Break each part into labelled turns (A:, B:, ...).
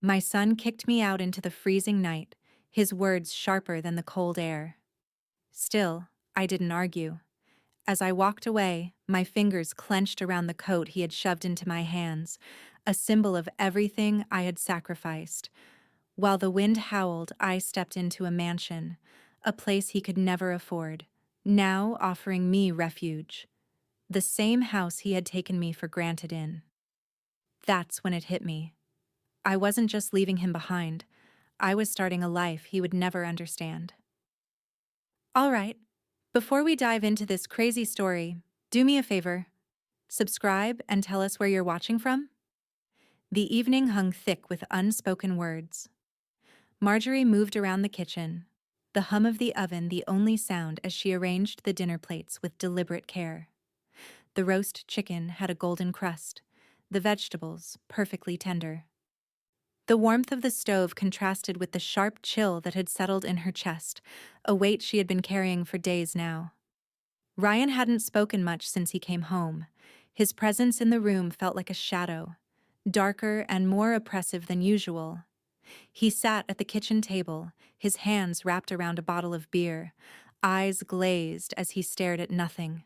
A: My son kicked me out into the freezing night, his words sharper than the cold air. Still, I didn't argue. As I walked away, my fingers clenched around the coat he had shoved into my hands, a symbol of everything I had sacrificed. While the wind howled, I stepped into a mansion, a place he could never afford, now offering me refuge. The same house he had taken me for granted in. That's when it hit me. I wasn't just leaving him behind. I was starting a life he would never understand. All right, before we dive into this crazy story, do me a favor. Subscribe and tell us where you're watching from. The evening hung thick with unspoken words. Marjorie moved around the kitchen, the hum of the oven the only sound as she arranged the dinner plates with deliberate care. The roast chicken had a golden crust, the vegetables perfectly tender. The warmth of the stove contrasted with the sharp chill that had settled in her chest, a weight she had been carrying for days now. Ryan hadn't spoken much since he came home. His presence in the room felt like a shadow, darker and more oppressive than usual. He sat at the kitchen table, his hands wrapped around a bottle of beer, eyes glazed as he stared at nothing.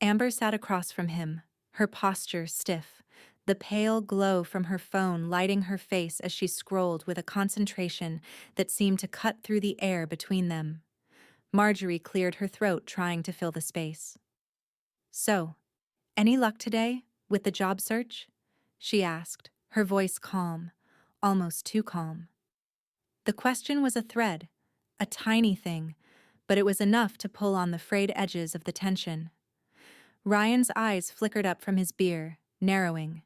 A: Amber sat across from him, her posture stiff, the pale glow from her phone lighting her face as she scrolled with a concentration that seemed to cut through the air between them. Marjorie cleared her throat trying to fill the space. "So, any luck today, with the job search?" she asked, her voice calm, almost too calm. The question was a thread, a tiny thing, but it was enough to pull on the frayed edges of the tension. Ryan's eyes flickered up from his beer, narrowing.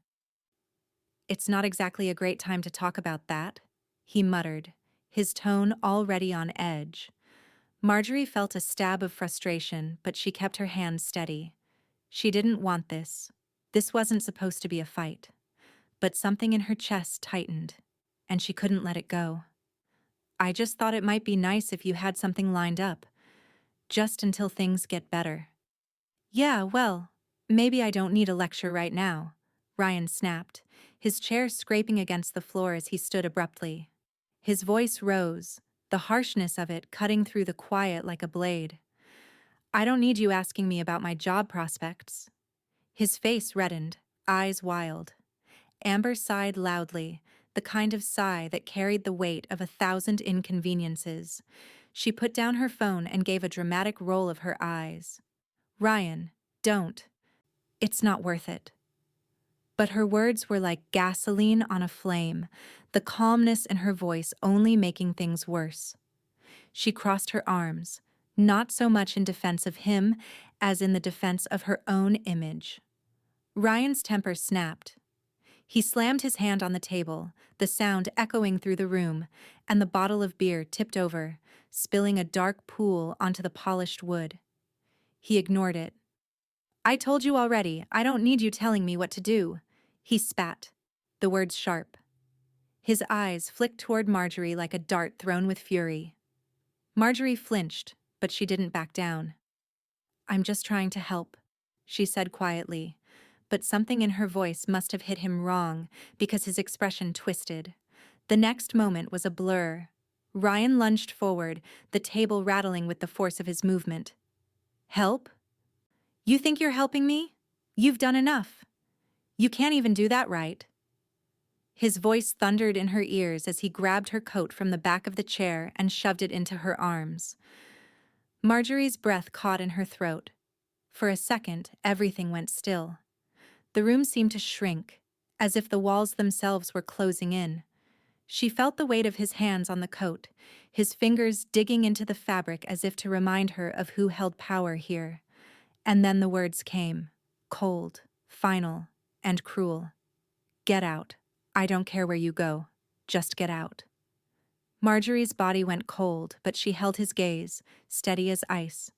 A: "It's not exactly a great time to talk about that," he muttered, his tone already on edge. Marjorie felt a stab of frustration, but she kept her hand steady. She didn't want this. This wasn't supposed to be a fight. But something in her chest tightened, and she couldn't let it go. "I just thought it might be nice if you had something lined up, just until things get better." "Yeah, well, maybe I don't need a lecture right now," Ryan snapped, his chair scraping against the floor as he stood abruptly. His voice rose, the harshness of it cutting through the quiet like a blade. "I don't need you asking me about my job prospects." His face reddened, eyes wild. Amber sighed loudly, the kind of sigh that carried the weight of 1,000 inconveniences. She put down her phone and gave a dramatic roll of her eyes. "Ryan, don't. It's not worth it." But her words were like gasoline on a flame, the calmness in her voice only making things worse. She crossed her arms, not so much in defense of him as in the defense of her own image. Ryan's temper snapped. He slammed his hand on the table, the sound echoing through the room, and the bottle of beer tipped over, spilling a dark pool onto the polished wood. He ignored it. "I told you already, I don't need you telling me what to do," he spat, the words sharp. His eyes flicked toward Marjorie like a dart thrown with fury. Marjorie flinched, but she didn't back down. "I'm just trying to help," she said quietly, but something in her voice must have hit him wrong because his expression twisted. The next moment was a blur. Ryan lunged forward, the table rattling with the force of his movement. "Help? You think you're helping me? You've done enough. You can't even do that right." His voice thundered in her ears as he grabbed her coat from the back of the chair and shoved it into her arms. Marjorie's breath caught in her throat. For a second, everything went still. The room seemed to shrink, as if the walls themselves were closing in. She felt the weight of his hands on the coat, his fingers digging into the fabric as if to remind her of who held power here. And then the words came, cold, final, and cruel. "Get out. I don't care where you go. Just get out." Marjorie's body went cold, but she held his gaze, steady as ice.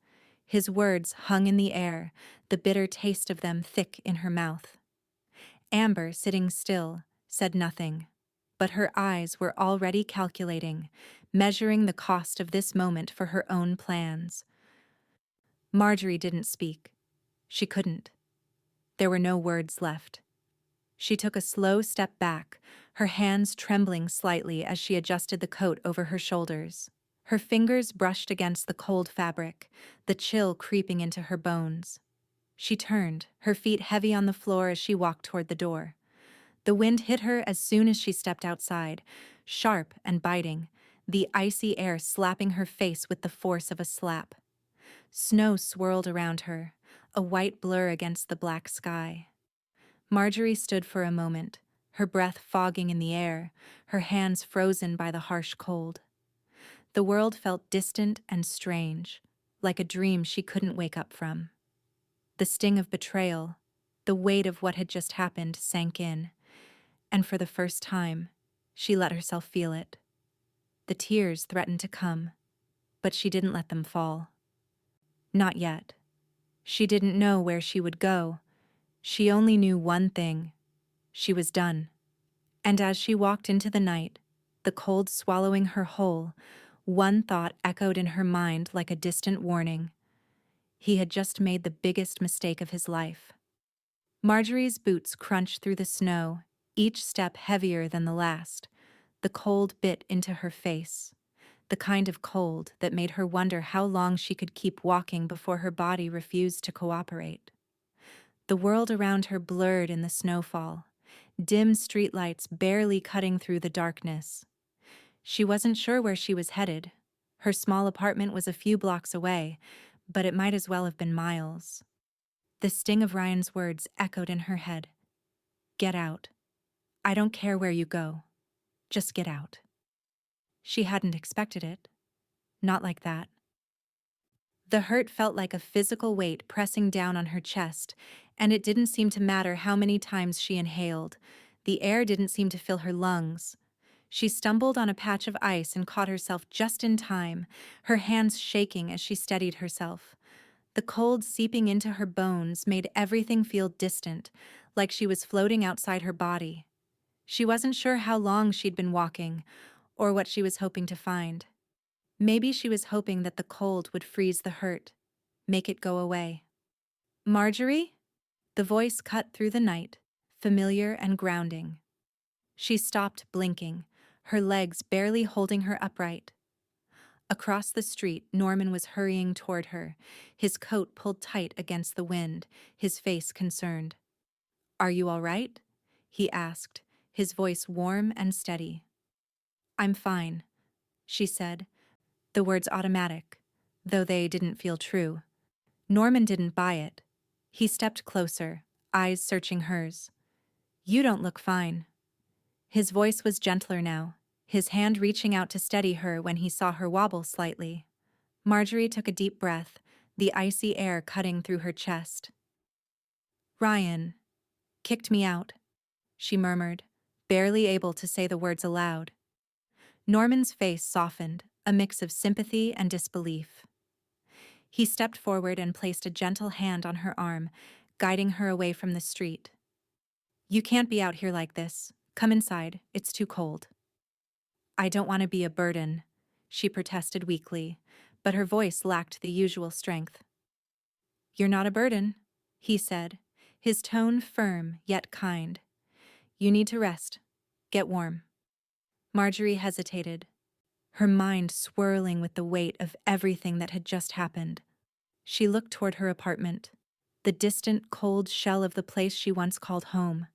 A: His words hung in the air, the bitter taste of them thick in her mouth. Amber, sitting still, said nothing, but her eyes were already calculating, measuring the cost of this moment for her own plans. Marjorie didn't speak. She couldn't. There were no words left. She took a slow step back, her hands trembling slightly as she adjusted the coat over her shoulders. Her fingers brushed against the cold fabric, the chill creeping into her bones. She turned, her feet heavy on the floor as she walked toward the door. The wind hit her as soon as she stepped outside, sharp and biting, the icy air slapping her face with the force of a slap. Snow swirled around her, a white blur against the black sky. Marjorie stood for a moment, her breath fogging in the air, her hands frozen by the harsh cold. The world felt distant and strange, like a dream she couldn't wake up from. The sting of betrayal, the weight of what had just happened sank in, and for the first time, she let herself feel it. The tears threatened to come, but she didn't let them fall. Not yet. She didn't know where she would go. She only knew one thing. She was done. And as she walked into the night, the cold swallowing her whole, one thought echoed in her mind like a distant warning. He had just made the biggest mistake of his life. Marjorie's boots crunched through the snow, each step heavier than the last. The cold bit into her face, the kind of cold that made her wonder how long she could keep walking before her body refused to cooperate. The world around her blurred in the snowfall, dim streetlights barely cutting through the darkness. She wasn't sure where she was headed. Her small apartment was a few blocks away, but it might as well have been miles. The sting of Ryan's words echoed in her head. Get out. I don't care where you go. Just get out. She hadn't expected it. Not like that. The hurt felt like a physical weight pressing down on her chest, and it didn't seem to matter how many times she inhaled. The air didn't seem to fill her lungs. She stumbled on a patch of ice and caught herself just in time, her hands shaking as she steadied herself. The cold seeping into her bones made everything feel distant, like she was floating outside her body. She wasn't sure how long she'd been walking, or what she was hoping to find. Maybe she was hoping that the cold would freeze the hurt, make it go away. Marjorie? The voice cut through the night, familiar and grounding. She stopped blinking, her legs barely holding her upright. Across the street, Norman was hurrying toward her, his coat pulled tight against the wind, his face concerned. "Are you all right?" he asked, his voice warm and steady. "I'm fine," she said, the words automatic, though they didn't feel true. Norman didn't buy it. He stepped closer, eyes searching hers. "You don't look fine." His voice was gentler now, his hand reaching out to steady her when he saw her wobble slightly. Marjorie took a deep breath, the icy air cutting through her chest. "Ryan kicked me out," she murmured, barely able to say the words aloud. Norman's face softened, a mix of sympathy and disbelief. He stepped forward and placed a gentle hand on her arm, guiding her away from the street. "You can't be out here like this. Come inside, it's too cold." "I don't want to be a burden," she protested weakly, but her voice lacked the usual strength. "You're not a burden," he said, his tone firm yet kind. "You need to rest. Get warm." Marjorie hesitated, her mind swirling with the weight of everything that had just happened. She looked toward her apartment, the distant, cold shell of the place she once called home.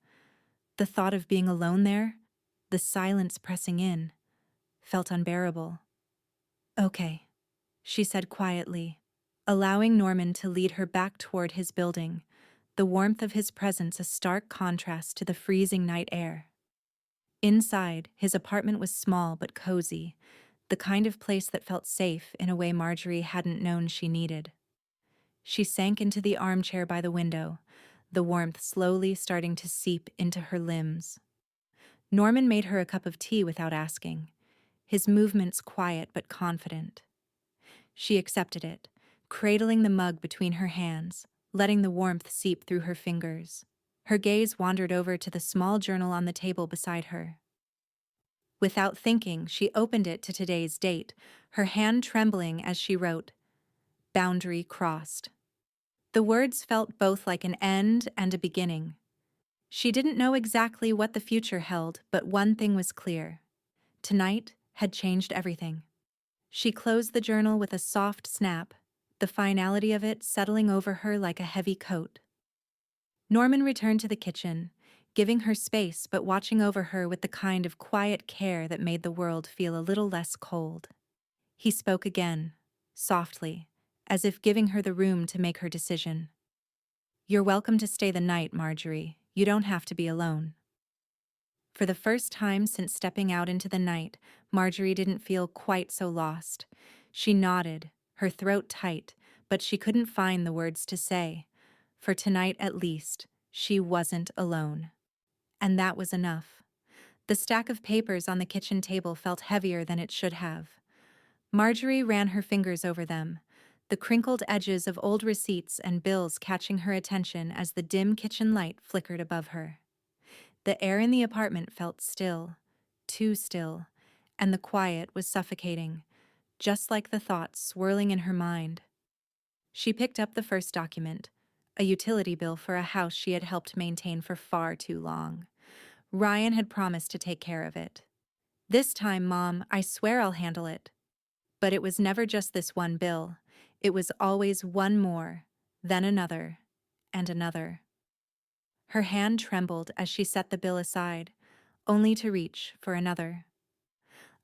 A: The thought of being alone there, the silence pressing in, felt unbearable. "Okay," she said quietly, allowing Norman to lead her back toward his building, the warmth of his presence a stark contrast to the freezing night air. Inside, his apartment was small but cozy, the kind of place that felt safe in a way Marjorie hadn't known she needed. She sank into the armchair by the window, the warmth slowly starting to seep into her limbs. Norman made her a cup of tea without asking, his movements quiet but confident. She accepted it, cradling the mug between her hands, letting the warmth seep through her fingers. Her gaze wandered over to the small journal on the table beside her. Without thinking, she opened it to today's date, her hand trembling as she wrote, "Boundary crossed." The words felt both like an end and a beginning. She didn't know exactly what the future held, but one thing was clear. Tonight had changed everything. She closed the journal with a soft snap, the finality of it settling over her like a heavy coat. Norman returned to the kitchen, giving her space but watching over her with the kind of quiet care that made the world feel a little less cold. He spoke again, softly, as if giving her the room to make her decision. "You're welcome to stay the night, Marjorie. You don't have to be alone." For the first time since stepping out into the night, Marjorie didn't feel quite so lost. She nodded, her throat tight, but she couldn't find the words to say. For tonight at least, she wasn't alone. And that was enough. The stack of papers on the kitchen table felt heavier than it should have. Marjorie ran her fingers over them, the crinkled edges of old receipts and bills catching her attention as the dim kitchen light flickered above her. The air in the apartment felt still, too still, and the quiet was suffocating, just like the thoughts swirling in her mind. She picked up the first document, a utility bill for a house she had helped maintain for far too long. Ryan had promised to take care of it. "This time, Mom, I swear I'll handle it." But it was never just this one bill. It was always one more, then another, and another. Her hand trembled as she set the bill aside, only to reach for another.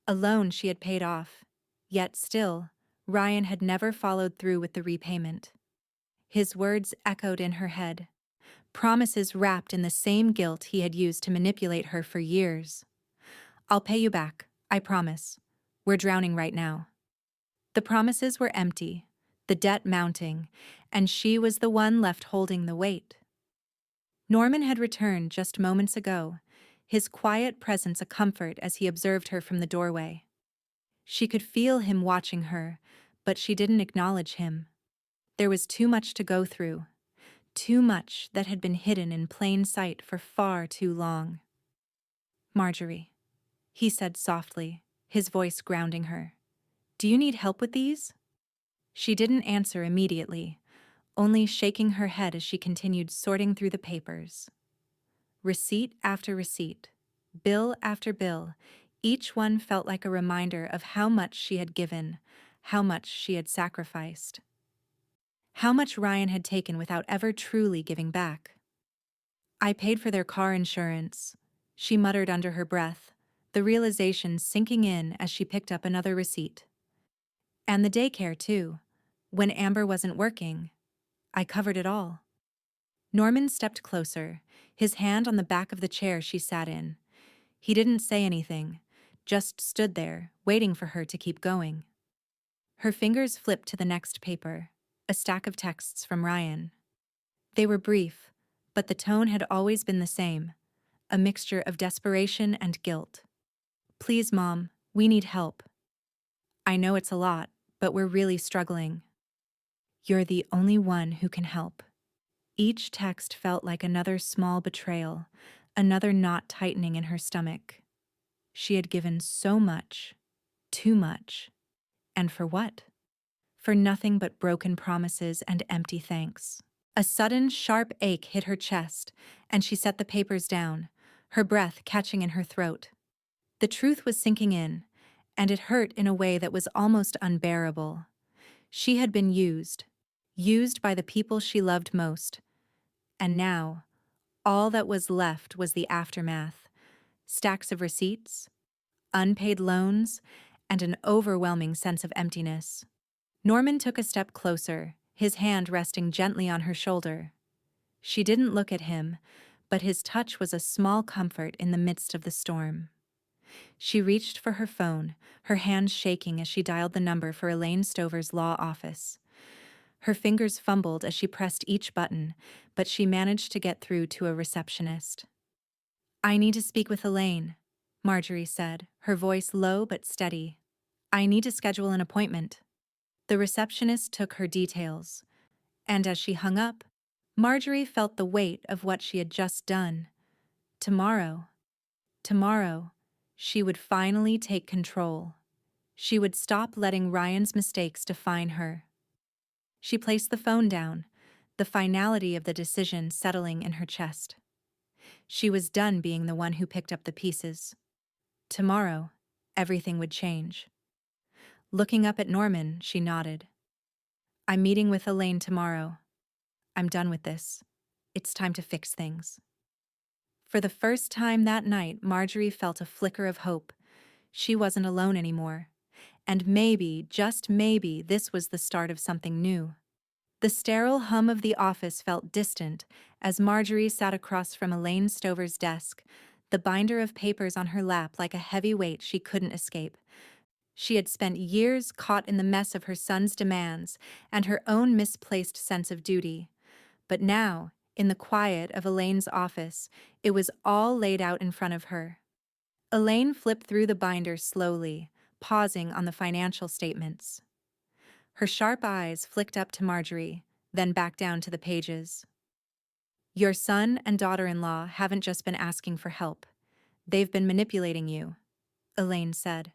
A: A loan she had paid off, yet still, Ryan had never followed through with the repayment. His words echoed in her head, promises wrapped in the same guilt he had used to manipulate her for years. "I'll pay you back, I promise. We're drowning right now." The promises were empty, the debt mounting, and she was the one left holding the weight. Norman had returned just moments ago, his quiet presence a comfort as he observed her from the doorway. She could feel him watching her, but she didn't acknowledge him. There was too much to go through, too much that had been hidden in plain sight for far too long. "Marjorie," he said softly, his voice grounding her. "Do you need help with these?" She didn't answer immediately, only shaking her head as she continued sorting through the papers. Receipt after receipt, bill after bill, each one felt like a reminder of how much she had given, how much she had sacrificed, how much Ryan had taken without ever truly giving back. "I paid for their car insurance," she muttered under her breath, the realization sinking in as she picked up another receipt. "And the daycare, too. When Amber wasn't working, I covered it all." Norman stepped closer, his hand on the back of the chair she sat in. He didn't say anything, just stood there, waiting for her to keep going. Her fingers flipped to the next paper, a stack of texts from Ryan. They were brief, but the tone had always been the same, a mixture of desperation and guilt. "Please, Mom, we need help. I know it's a lot, but we're really struggling. You're the only one who can help." Each text felt like another small betrayal, another knot tightening in her stomach. She had given so much, too much. And for what? For nothing but broken promises and empty thanks. A sudden, sharp ache hit her chest, and she set the papers down, her breath catching in her throat. The truth was sinking in, and it hurt in a way that was almost unbearable. She had been used by the people she loved most. And now, all that was left was the aftermath. Stacks of receipts, unpaid loans, and an overwhelming sense of emptiness. Norman took a step closer, his hand resting gently on her shoulder. She didn't look at him, but his touch was a small comfort in the midst of the storm. She reached for her phone, her hands shaking as she dialed the number for Elaine Stover's law office. Her fingers fumbled as she pressed each button, but she managed to get through to a receptionist. "I need to speak with Elaine," Marjorie said, her voice low but steady. "I need to schedule an appointment." The receptionist took her details, and as she hung up, Marjorie felt the weight of what she had just done. Tomorrow, she would finally take control. She would stop letting Ryan's mistakes define her. She placed the phone down, the finality of the decision settling in her chest. She was done being the one who picked up the pieces. Tomorrow, everything would change. Looking up at Norman, she nodded. I'm meeting with Elaine tomorrow. I'm done with this. It's time to fix things. For the first time that night, Marjorie felt a flicker of hope. She wasn't alone anymore. And maybe, just maybe, this was the start of something new. The sterile hum of the office felt distant as Marjorie sat across from Elaine Stover's desk, the binder of papers on her lap like a heavy weight she couldn't escape. She had spent years caught in the mess of her son's demands and her own misplaced sense of duty. But now, in the quiet of Elaine's office, it was all laid out in front of her. Elaine flipped through the binder slowly, pausing on the financial statements. Her sharp eyes flicked up to Marjorie, then back down to the pages. Your son and daughter-in-law haven't just been asking for help. They've been manipulating you, Elaine said,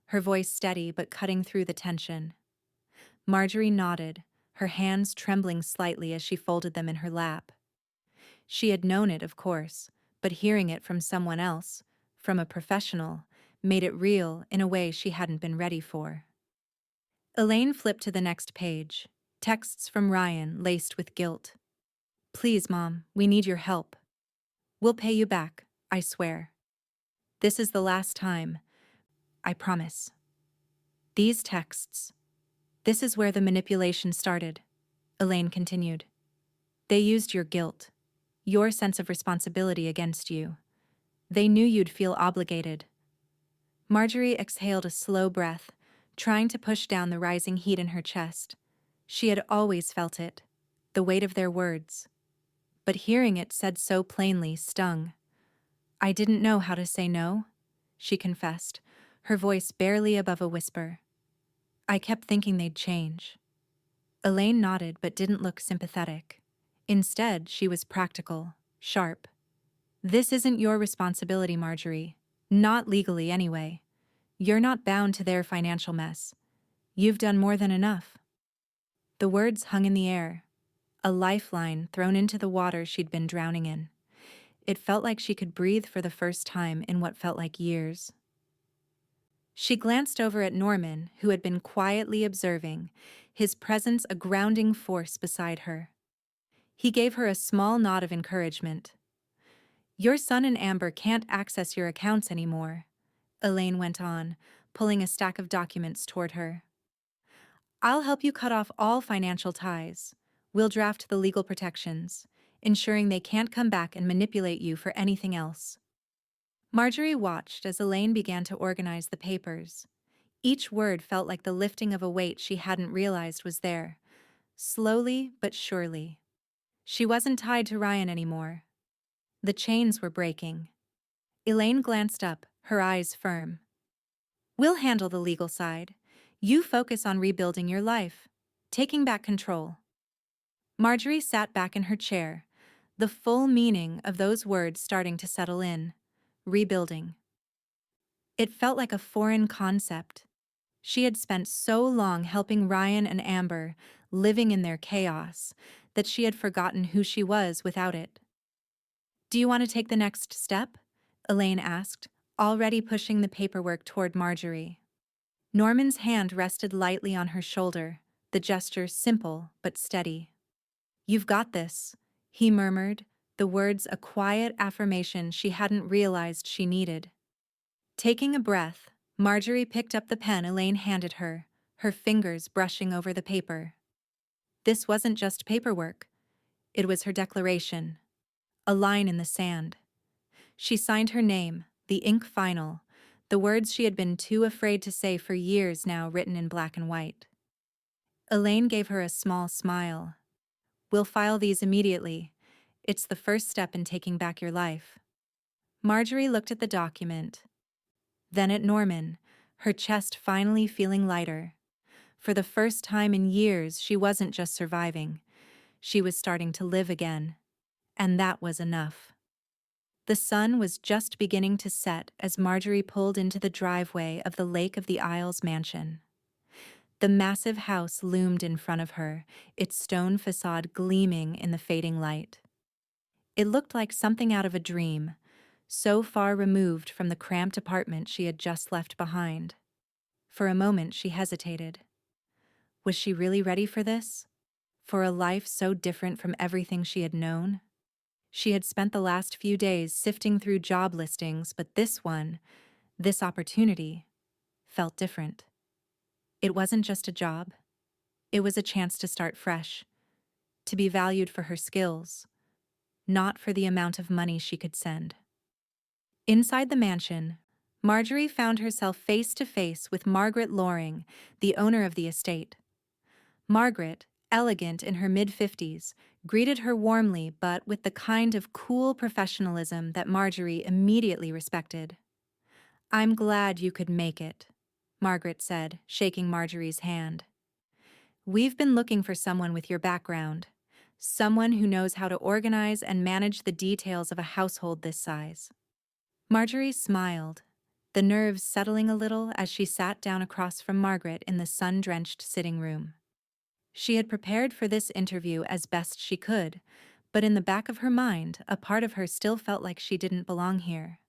A: her voice steady but cutting through the tension. Marjorie nodded, her hands trembling slightly as she folded them in her lap. She had known it, of course, but hearing it from someone else, from a professional, made it real in a way she hadn't been ready for. Elaine flipped to the next page, texts from Ryan laced with guilt. Please, Mom, we need your help. We'll pay you back, I swear. This is the last time. I promise. These texts. This is where the manipulation started, Elaine continued. They used your guilt, your sense of responsibility against you. They knew you'd feel obligated. Marjorie exhaled a slow breath, trying to push down the rising heat in her chest. She had always felt it, the weight of their words. But hearing it said so plainly stung. I didn't know how to say no, she confessed, her voice barely above a whisper. I kept thinking they'd change. Elaine nodded but didn't look sympathetic. Instead, she was practical, sharp. This isn't your responsibility, Marjorie. Not legally, anyway. You're not bound to their financial mess. You've done more than enough. The words hung in the air, a lifeline thrown into the water she'd been drowning in. It felt like she could breathe for the first time in what felt like years. She glanced over at Norman, who had been quietly observing, his presence a grounding force beside her. He gave her a small nod of encouragement. Your son and Amber can't access your accounts anymore, Elaine went on, pulling a stack of documents toward her. I'll help you cut off all financial ties. We'll draft the legal protections, ensuring they can't come back and manipulate you for anything else. Marjorie watched as Elaine began to organize the papers. Each word felt like the lifting of a weight she hadn't realized was there, slowly but surely. She wasn't tied to Ryan anymore. The chains were breaking. Elaine glanced up, her eyes firm. We'll handle the legal side. You focus on rebuilding your life, taking back control. Marjorie sat back in her chair, the full meaning of those words starting to settle in. Rebuilding. It felt like a foreign concept. She had spent so long helping Ryan and Amber, living in their chaos, that she had forgotten who she was without it. Do you want to take the next step? Elaine asked, already pushing the paperwork toward Marjorie. Norman's hand rested lightly on her shoulder, the gesture simple but steady. You've got this, he murmured, the words a quiet affirmation she hadn't realized she needed. Taking a breath, Marjorie picked up the pen Elaine handed her, her fingers brushing over the paper. This wasn't just paperwork. It was her declaration. A line in the sand. She signed her name, the ink final, the words she had been too afraid to say for years now written in black and white. Elaine gave her a small smile. We'll file these immediately. It's the first step in taking back your life. Marjorie looked at the document. Then at Norman, her chest finally feeling lighter. For the first time in years, she wasn't just surviving. She was starting to live again. And that was enough. The sun was just beginning to set as Marjorie pulled into the driveway of the Lake of the Isles mansion. The massive house loomed in front of her, its stone facade gleaming in the fading light. It looked like something out of a dream, so far removed from the cramped apartment she had just left behind. For a moment she hesitated. Was she really ready for this? For a life so different from everything she had known? She had spent the last few days sifting through job listings, but this one, this opportunity, felt different. It wasn't just a job. It was a chance to start fresh, to be valued for her skills, not for the amount of money she could send. Inside the mansion, Marjorie found herself face to face with Margaret Loring, the owner of the estate. Margaret, elegant in her mid-50s, greeted her warmly but with the kind of cool professionalism that Marjorie immediately respected. "I'm glad you could make it," Margaret said, shaking Marjorie's hand. "We've been looking for someone with your background, someone who knows how to organize and manage the details of a household this size." Marjorie smiled, the nerves settling a little as she sat down across from Margaret in the sun-drenched sitting room. She had prepared for this interview as best she could, but in the back of her mind, a part of her still felt like she didn't belong here.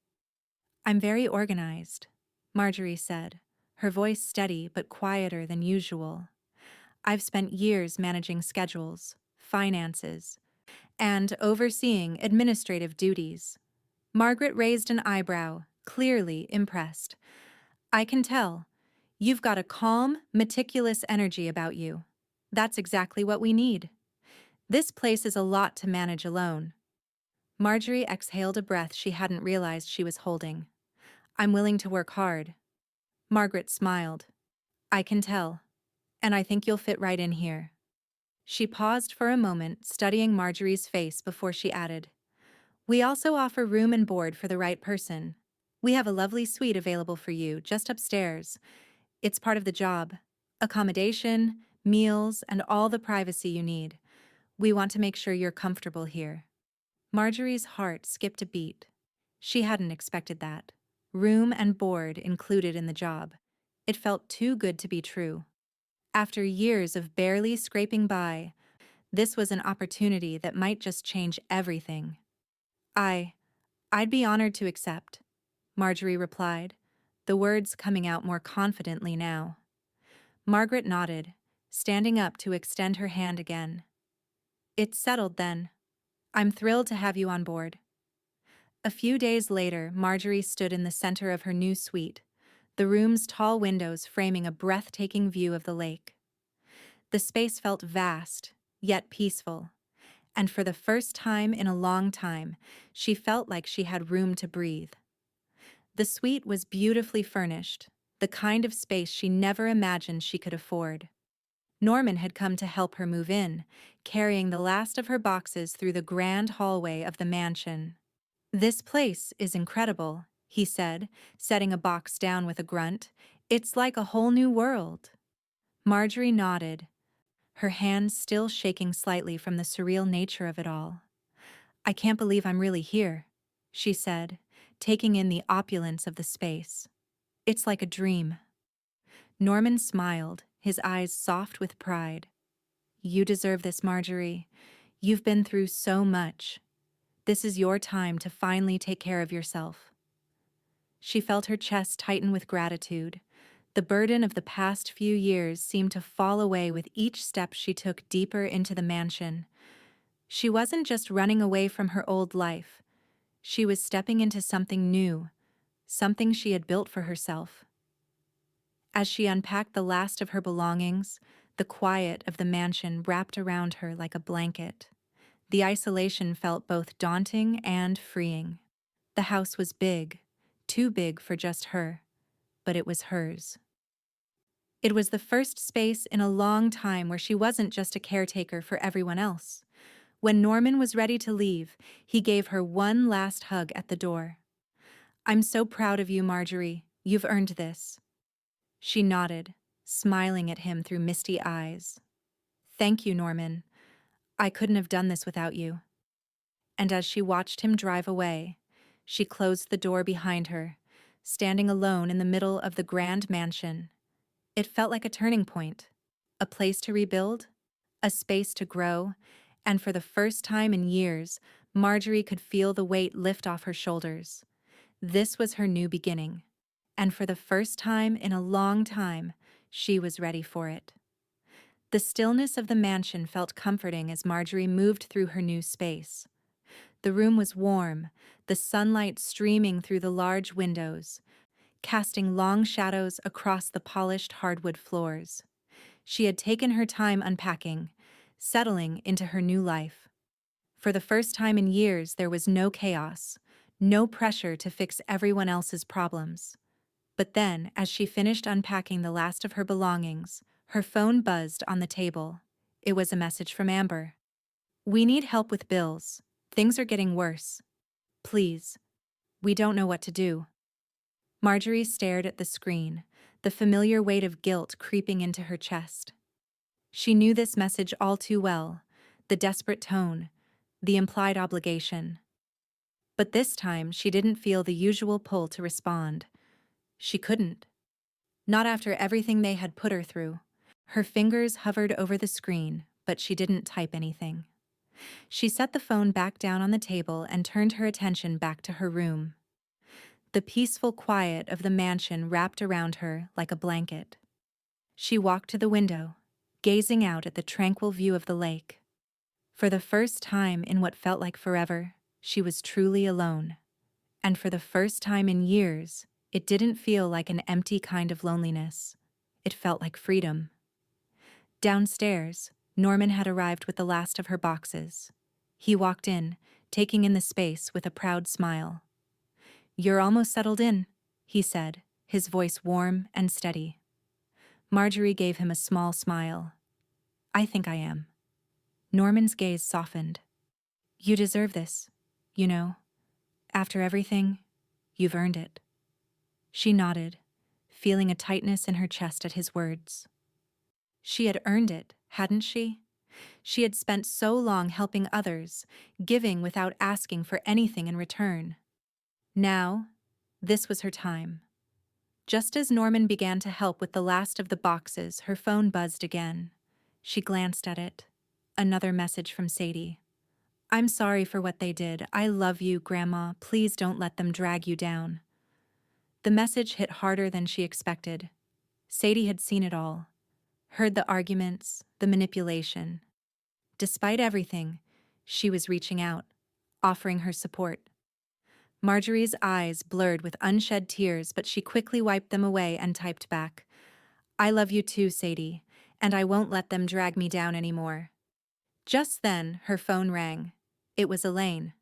A: "I'm very organized," Marjorie said, her voice steady but quieter than usual. "I've spent years managing schedules, finances, and overseeing administrative duties." Margaret raised an eyebrow, clearly impressed. "I can tell. You've got a calm, meticulous energy about you. That's exactly what we need. This place is a lot to manage alone." Marjorie exhaled a breath she hadn't realized she was holding. "I'm willing to work hard." Margaret smiled. "I can tell. And I think you'll fit right in here." She paused for a moment, studying Marjorie's face before she added, "We also offer room and board for the right person. We have a lovely suite available for you just upstairs. It's part of the job. Accommodation, meals, and all the privacy you need. We want to make sure you're comfortable here." Marjorie's heart skipped a beat. She hadn't expected that. Room and board included in the job. It felt too good to be true. After years of barely scraping by, this was an opportunity that might just change everything. I'd be honored to accept," Marjorie replied, the words coming out more confidently now. Margaret nodded, standing up to extend her hand again. "It's settled then. I'm thrilled to have you on board." A few days later, Marjorie stood in the center of her new suite, the room's tall windows framing a breathtaking view of the lake. The space felt vast, yet peaceful, and for the first time in a long time, she felt like she had room to breathe. The suite was beautifully furnished, the kind of space she never imagined she could afford. Norman had come to help her move in, carrying the last of her boxes through the grand hallway of the mansion. "This place is incredible," he said, setting a box down with a grunt. "It's like a whole new world." Marjorie nodded, her hands still shaking slightly from the surreal nature of it all. "I can't believe I'm really here," she said, taking in the opulence of the space. "It's like a dream." Norman smiled, his eyes soft with pride. "You deserve this, Marjorie. You've been through so much. This is your time to finally take care of yourself." She felt her chest tighten with gratitude. The burden of the past few years seemed to fall away with each step she took deeper into the mansion. She wasn't just running away from her old life. She was stepping into something new, something she had built for herself. As she unpacked the last of her belongings, the quiet of the mansion wrapped around her like a blanket. The isolation felt both daunting and freeing. The house was big, too big for just her, but it was hers. It was the first space in a long time where she wasn't just a caretaker for everyone else. When Norman was ready to leave, he gave her one last hug at the door. "I'm so proud of you, Marjorie. You've earned this." She nodded, smiling at him through misty eyes. "Thank you, Norman. I couldn't have done this without you." And as she watched him drive away, she closed the door behind her, standing alone in the middle of the grand mansion. It felt like a turning point, a place to rebuild, a space to grow, and for the first time in years, Marjorie could feel the weight lift off her shoulders. This was her new beginning. And for the first time in a long time, she was ready for it. The stillness of the mansion felt comforting as Marjorie moved through her new space. The room was warm, the sunlight streaming through the large windows, casting long shadows across the polished hardwood floors. She had taken her time unpacking, settling into her new life. For the first time in years, there was no chaos, no pressure to fix everyone else's problems. But then, as she finished unpacking the last of her belongings, her phone buzzed on the table. It was a message from Amber. "We need help with bills. Things are getting worse. Please. We don't know what to do." Marjorie stared at the screen, the familiar weight of guilt creeping into her chest. She knew this message all too well, the desperate tone, the implied obligation. But this time she didn't feel the usual pull to respond. She couldn't. Not after everything they had put her through. Her fingers hovered over the screen, but she didn't type anything. She set the phone back down on the table and turned her attention back to her room. The peaceful quiet of the mansion wrapped around her like a blanket. She walked to the window, gazing out at the tranquil view of the lake. For the first time in what felt like forever, she was truly alone. And for the first time in years, it didn't feel like an empty kind of loneliness. It felt like freedom. Downstairs, Norman had arrived with the last of her boxes. He walked in, taking in the space with a proud smile. "You're almost settled in," he said, his voice warm and steady. Marjorie gave him a small smile. "I think I am." Norman's gaze softened. "You deserve this, you know. After everything, you've earned it." She nodded, feeling a tightness in her chest at his words. She had earned it, hadn't she? She had spent so long helping others, giving without asking for anything in return. Now, this was her time. Just as Norman began to help with the last of the boxes, her phone buzzed again. She glanced at it. Another message from Sadie. "I'm sorry for what they did. I love you, Grandma. Please don't let them drag you down." The message hit harder than she expected. Sadie had seen it all. Heard the arguments, the manipulation. Despite everything, she was reaching out, offering her support. Marjorie's eyes blurred with unshed tears, but she quickly wiped them away and typed back, "I love you too, Sadie, and I won't let them drag me down anymore." Just then, her phone rang. It was Elaine.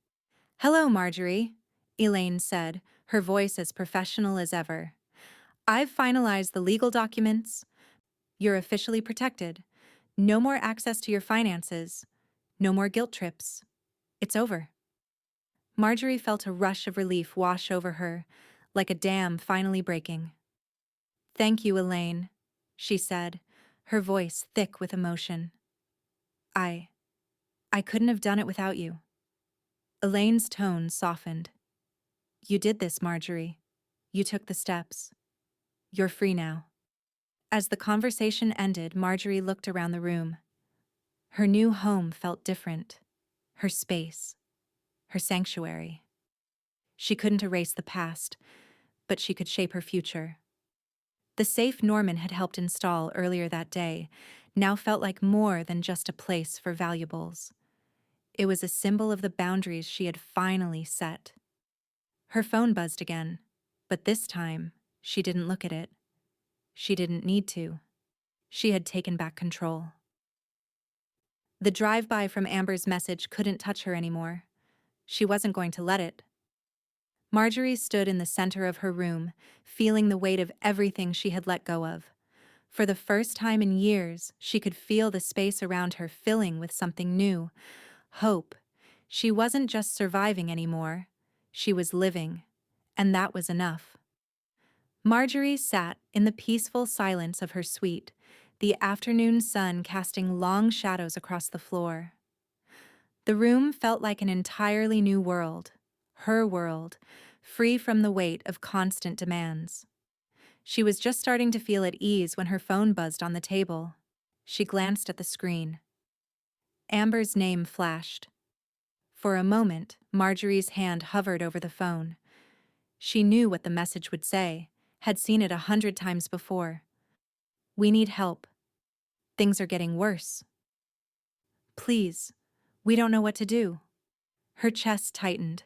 A: "Hello, Marjorie," Elaine said, her voice as professional as ever. "I've finalized the legal documents. You're officially protected. No more access to your finances. No more guilt trips. It's over." Marjorie felt a rush of relief wash over her, like a dam finally breaking. "Thank you, Elaine," she said, her voice thick with emotion. I couldn't have done it without you." Elaine's tone softened. "You did this, Marjorie. You took the steps. You're free now." As the conversation ended, Marjorie looked around the room. Her new home felt different. Her space. Her sanctuary. She couldn't erase the past, but she could shape her future. The safe Norman had helped install earlier that day now felt like more than just a place for valuables. It was a symbol of the boundaries she had finally set. Her phone buzzed again, but this time, she didn't look at it. She didn't need to. She had taken back control. The drive-by from Amber's message couldn't touch her anymore. She wasn't going to let it. Marjorie stood in the center of her room, feeling the weight of everything she had let go of. For the first time in years, she could feel the space around her filling with something new. Hope. She wasn't just surviving anymore. She was living. And that was enough. Marjorie sat in the peaceful silence of her suite, the afternoon sun casting long shadows across the floor. The room felt like an entirely new world, her world, free from the weight of constant demands. She was just starting to feel at ease when her phone buzzed on the table. She glanced at the screen. Amber's name flashed. For a moment, Marjorie's hand hovered over the phone. She knew what the message would say, had seen it 100 times before. We need help. Things are getting worse. Please. We don't know what to do. Her chest tightened,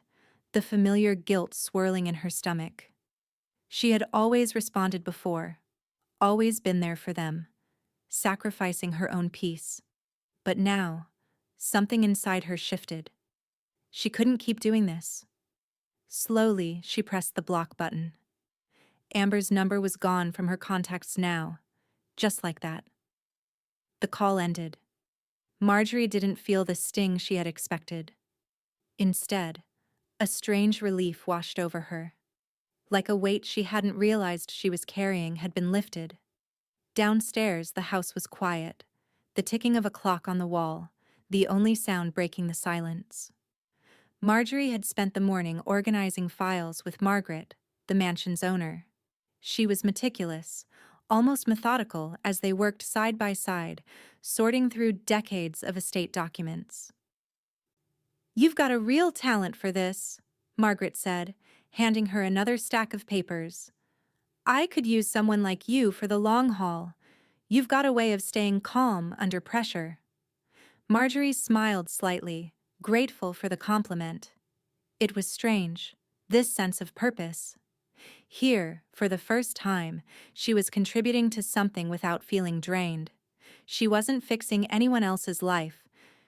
A: the familiar guilt swirling in her stomach. She had always responded before, always been there for them, sacrificing her own peace. But now, something inside her shifted. She couldn't keep doing this. Slowly, she pressed the block button. Amber's number was gone from her contacts now, just like that. The call ended. Marjorie didn't feel the sting she had expected. Instead, a strange relief washed over her. Like a weight she hadn't realized she was carrying had been lifted. Downstairs, the house was quiet, the ticking of a clock on the wall, the only sound breaking the silence. Marjorie had spent the morning organizing files with Margaret, the mansion's owner. She was meticulous, almost methodical as they worked side by side, sorting through decades of estate documents. "You've got a real talent for this," Margaret said, handing her another stack of papers. "I could use someone like you for the long haul. You've got a way of staying calm under pressure." Marjorie smiled slightly, grateful for the compliment. It was strange, this sense of purpose. Here, for the first time, she was contributing to something without feeling drained. She wasn't fixing anyone else's life.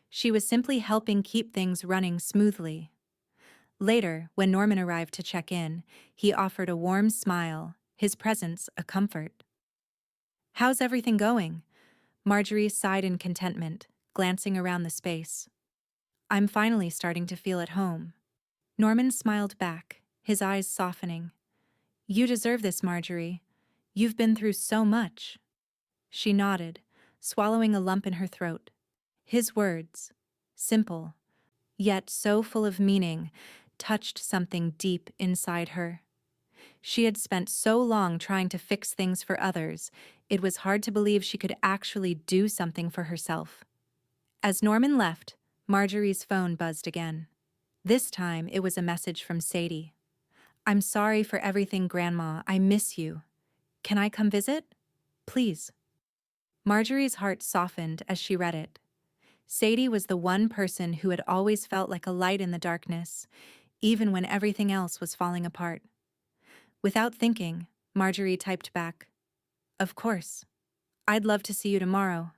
A: She was simply helping keep things running smoothly. Later, when Norman arrived to check in, he offered a warm smile, his presence a comfort. "How's everything going?" Marjorie sighed in contentment, glancing around the space. "I'm finally starting to feel at home." Norman smiled back, his eyes softening. "You deserve this, Marjorie. You've been through so much." She nodded, swallowing a lump in her throat. His words, simple, yet so full of meaning, touched something deep inside her. She had spent so long trying to fix things for others, it was hard to believe she could actually do something for herself. As Norman left, Marjorie's phone buzzed again. This time it was a message from Sadie. "I'm sorry for everything, Grandma. I miss you. Can I come visit? Please." Marjorie's heart softened as she read it. Sadie was the one person who had always felt like a light in the darkness, even when everything else was falling apart. Without thinking, Marjorie typed back, "Of course. I'd love to see you tomorrow."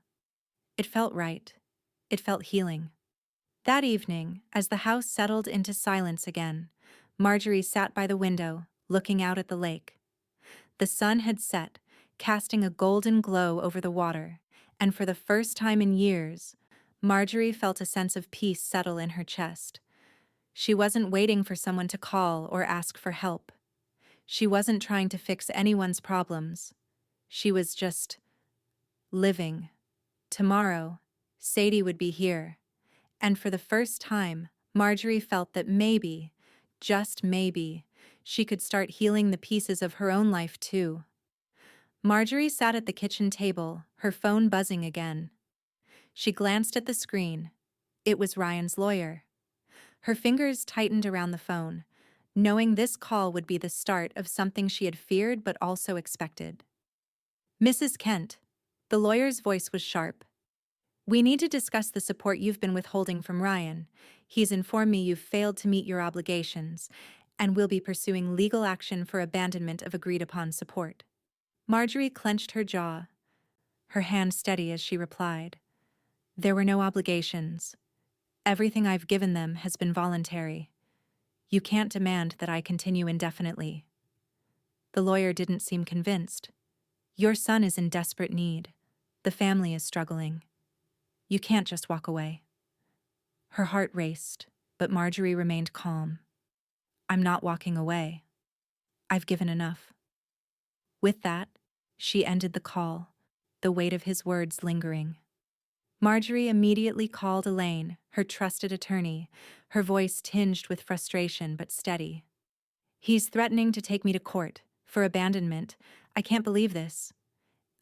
A: It felt right. It felt healing. That evening, as the house settled into silence again, Marjorie sat by the window, looking out at the lake. The sun had set, casting a golden glow over the water, and for the first time in years, Marjorie felt a sense of peace settle in her chest. She wasn't waiting for someone to call or ask for help. She wasn't trying to fix anyone's problems. She was just living. Tomorrow, Sadie would be here. And for the first time, Marjorie felt that maybe, just maybe, she could start healing the pieces of her own life too. Marjorie sat at the kitchen table, her phone buzzing again. She glanced at the screen. It was Ryan's lawyer. Her fingers tightened around the phone, knowing this call would be the start of something she had feared but also expected. "Mrs. Kent," the lawyer's voice was sharp. "We need to discuss the support you've been withholding from Ryan. He's informed me you've failed to meet your obligations, and will be pursuing legal action for abandonment of agreed-upon support." Marjorie clenched her jaw, her hand steady as she replied, "There were no obligations. Everything I've given them has been voluntary. You can't demand that I continue indefinitely." The lawyer didn't seem convinced. "Your son is in desperate need. The family is struggling. You can't just walk away." Her heart raced, but Marjorie remained calm. "I'm not walking away. I've given enough." With that, she ended the call, the weight of his words lingering. Marjorie immediately called Elaine, her trusted attorney, her voice tinged with frustration but steady. "He's threatening to take me to court for abandonment. I can't believe this."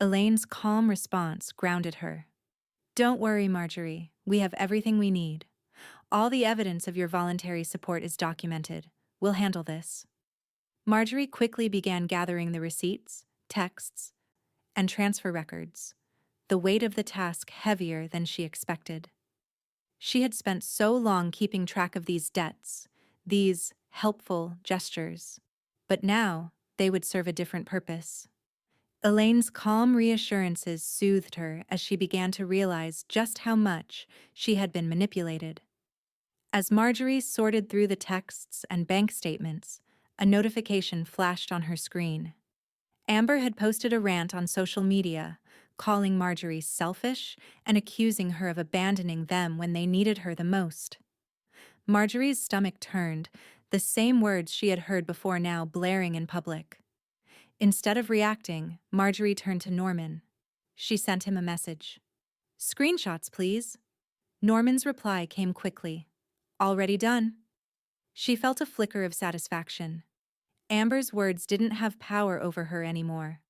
A: Elaine's calm response grounded her. "Don't worry, Marjorie. We have everything we need. All the evidence of your voluntary support is documented. We'll handle this. Marjorie quickly began gathering the receipts, texts, and transfer records, the weight of the task heavier than she expected. She had spent so long keeping track of these debts, these helpful gestures. But now, they would serve a different purpose. Elaine's calm reassurances soothed her as she began to realize just how much she had been manipulated. As Marjorie sorted through the texts and bank statements, a notification flashed on her screen. Amber had posted a rant on social media, calling Marjorie selfish and accusing her of abandoning them when they needed her the most. Marjorie's stomach turned, the same words she had heard before now blaring in public. Instead of reacting, Marjorie turned to Norman. She sent him a message. "Screenshots, please." Norman's reply came quickly. "Already done." She felt a flicker of satisfaction. Amber's words didn't have power over her anymore.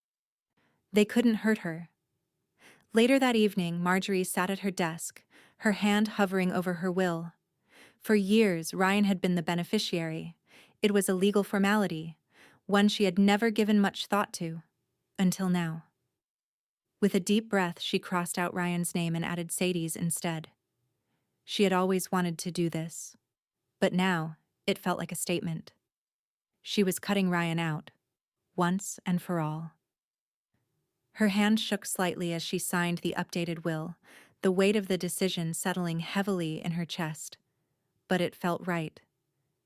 A: They couldn't hurt her. Later that evening, Marjorie sat at her desk, her hand hovering over her will. For years, Ryan had been the beneficiary. It was a legal formality, one she had never given much thought to, until now. With a deep breath, she crossed out Ryan's name and added Sadie's instead. She had always wanted to do this, but now it felt like a statement. She was cutting Ryan out, once and for all. Her hand shook slightly as she signed the updated will, the weight of the decision settling heavily in her chest. But it felt right.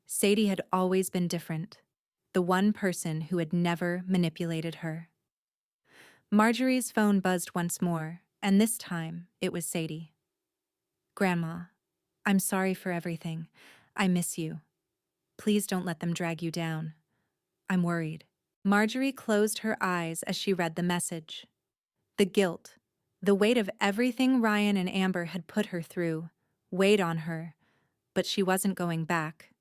A: Sadie had always been different, the one person who had never manipulated her. Marjorie's phone buzzed once more, and this time it was Sadie. "Grandma, I'm sorry for everything. I miss you. Please don't let them drag you down. I'm worried." Marjorie closed her eyes as she read the message. The guilt, the weight of everything Ryan and Amber had put her through, weighed on her, but she wasn't going back.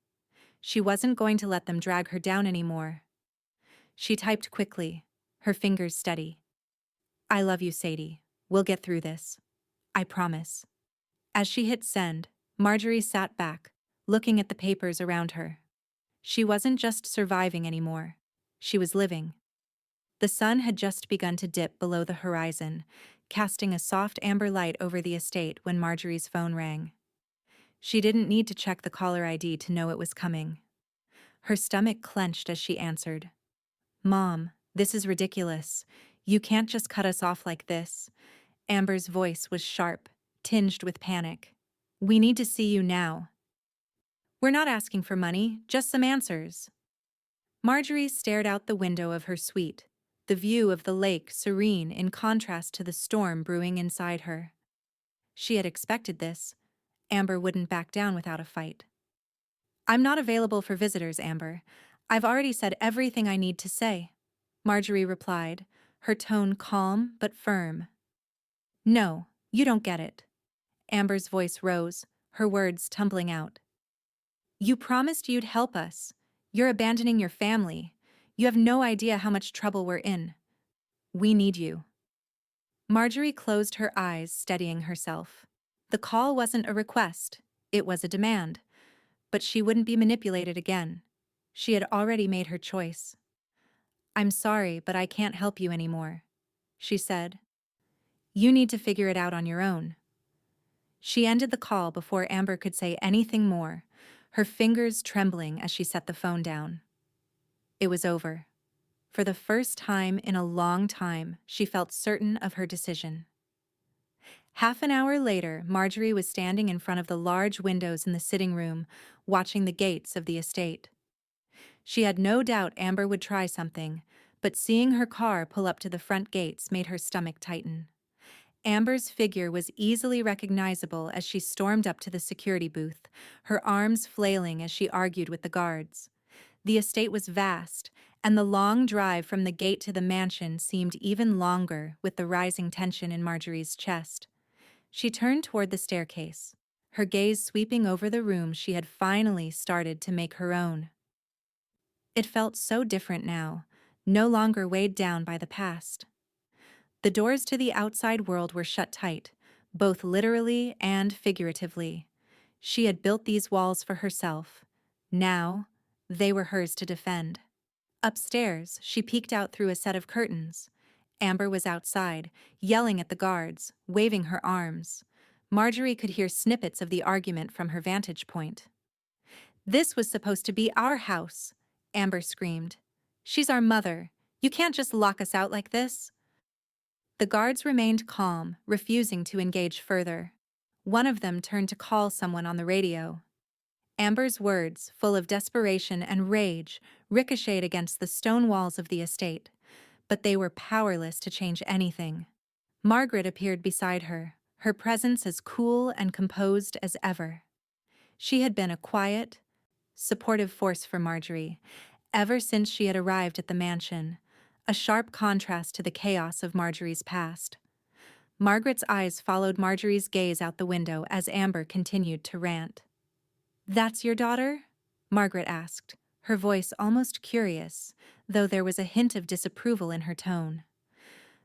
A: She wasn't going to let them drag her down anymore. She typed quickly, her fingers steady. "I love you, Sadie. We'll get through this. I promise." As she hit send, Marjorie sat back, looking at the papers around her. She wasn't just surviving anymore. She was living. The sun had just begun to dip below the horizon, casting a soft amber light over the estate when Marjorie's phone rang. She didn't need to check the caller ID to know it was coming. Her stomach clenched as she answered. "Mom, this is ridiculous. You can't just cut us off like this." Amber's voice was sharp, tinged with panic. "We need to see you now." "We're not asking for money, just some answers." Marjorie stared out the window of her suite, the view of the lake serene in contrast to the storm brewing inside her. She had expected this. Amber wouldn't back down without a fight. "I'm not available for visitors, Amber. I've already said everything I need to say," Marjorie replied, her tone calm but firm. "No, you don't get it." Amber's voice rose, her words tumbling out. "You promised you'd help us. You're abandoning your family. You have no idea how much trouble we're in. We need you." Marjorie closed her eyes, steadying herself. The call wasn't a request, it was a demand. But she wouldn't be manipulated again. She had already made her choice. "I'm sorry, but I can't help you anymore," she said. "You need to figure it out on your own." She ended the call before Amber could say anything more, her fingers trembling as she set the phone down. It was over. For the first time in a long time, she felt certain of her decision. Half an hour later, Marjorie was standing in front of the large windows in the sitting room, watching the gates of the estate. She had no doubt Amber would try something, but seeing her car pull up to the front gates made her stomach tighten. Amber's figure was easily recognizable as she stormed up to the security booth, her arms flailing as she argued with the guards. The estate was vast, and the long drive from the gate to the mansion seemed even longer with the rising tension in Marjorie's chest. She turned toward the staircase, her gaze sweeping over the room she had finally started to make her own. It felt so different now, no longer weighed down by the past. The doors to the outside world were shut tight, both literally and figuratively. She had built these walls for herself. Now, they were hers to defend. Upstairs, she peeked out through a set of curtains. Amber was outside, yelling at the guards, waving her arms. Marjorie could hear snippets of the argument from her vantage point. "This was supposed to be our house," Amber screamed. "She's our mother. You can't just lock us out like this." The guards remained calm, refusing to engage further. One of them turned to call someone on the radio. Amber's words, full of desperation and rage, ricocheted against the stone walls of the estate, but they were powerless to change anything. Margaret appeared beside her, her presence as cool and composed as ever. She had been a quiet, supportive force for Marjorie, ever since she had arrived at the mansion, a sharp contrast to the chaos of Marjorie's past. Margaret's eyes followed Marjorie's gaze out the window as Amber continued to rant. "That's your daughter?" Margaret asked, her voice almost curious, though there was a hint of disapproval in her tone.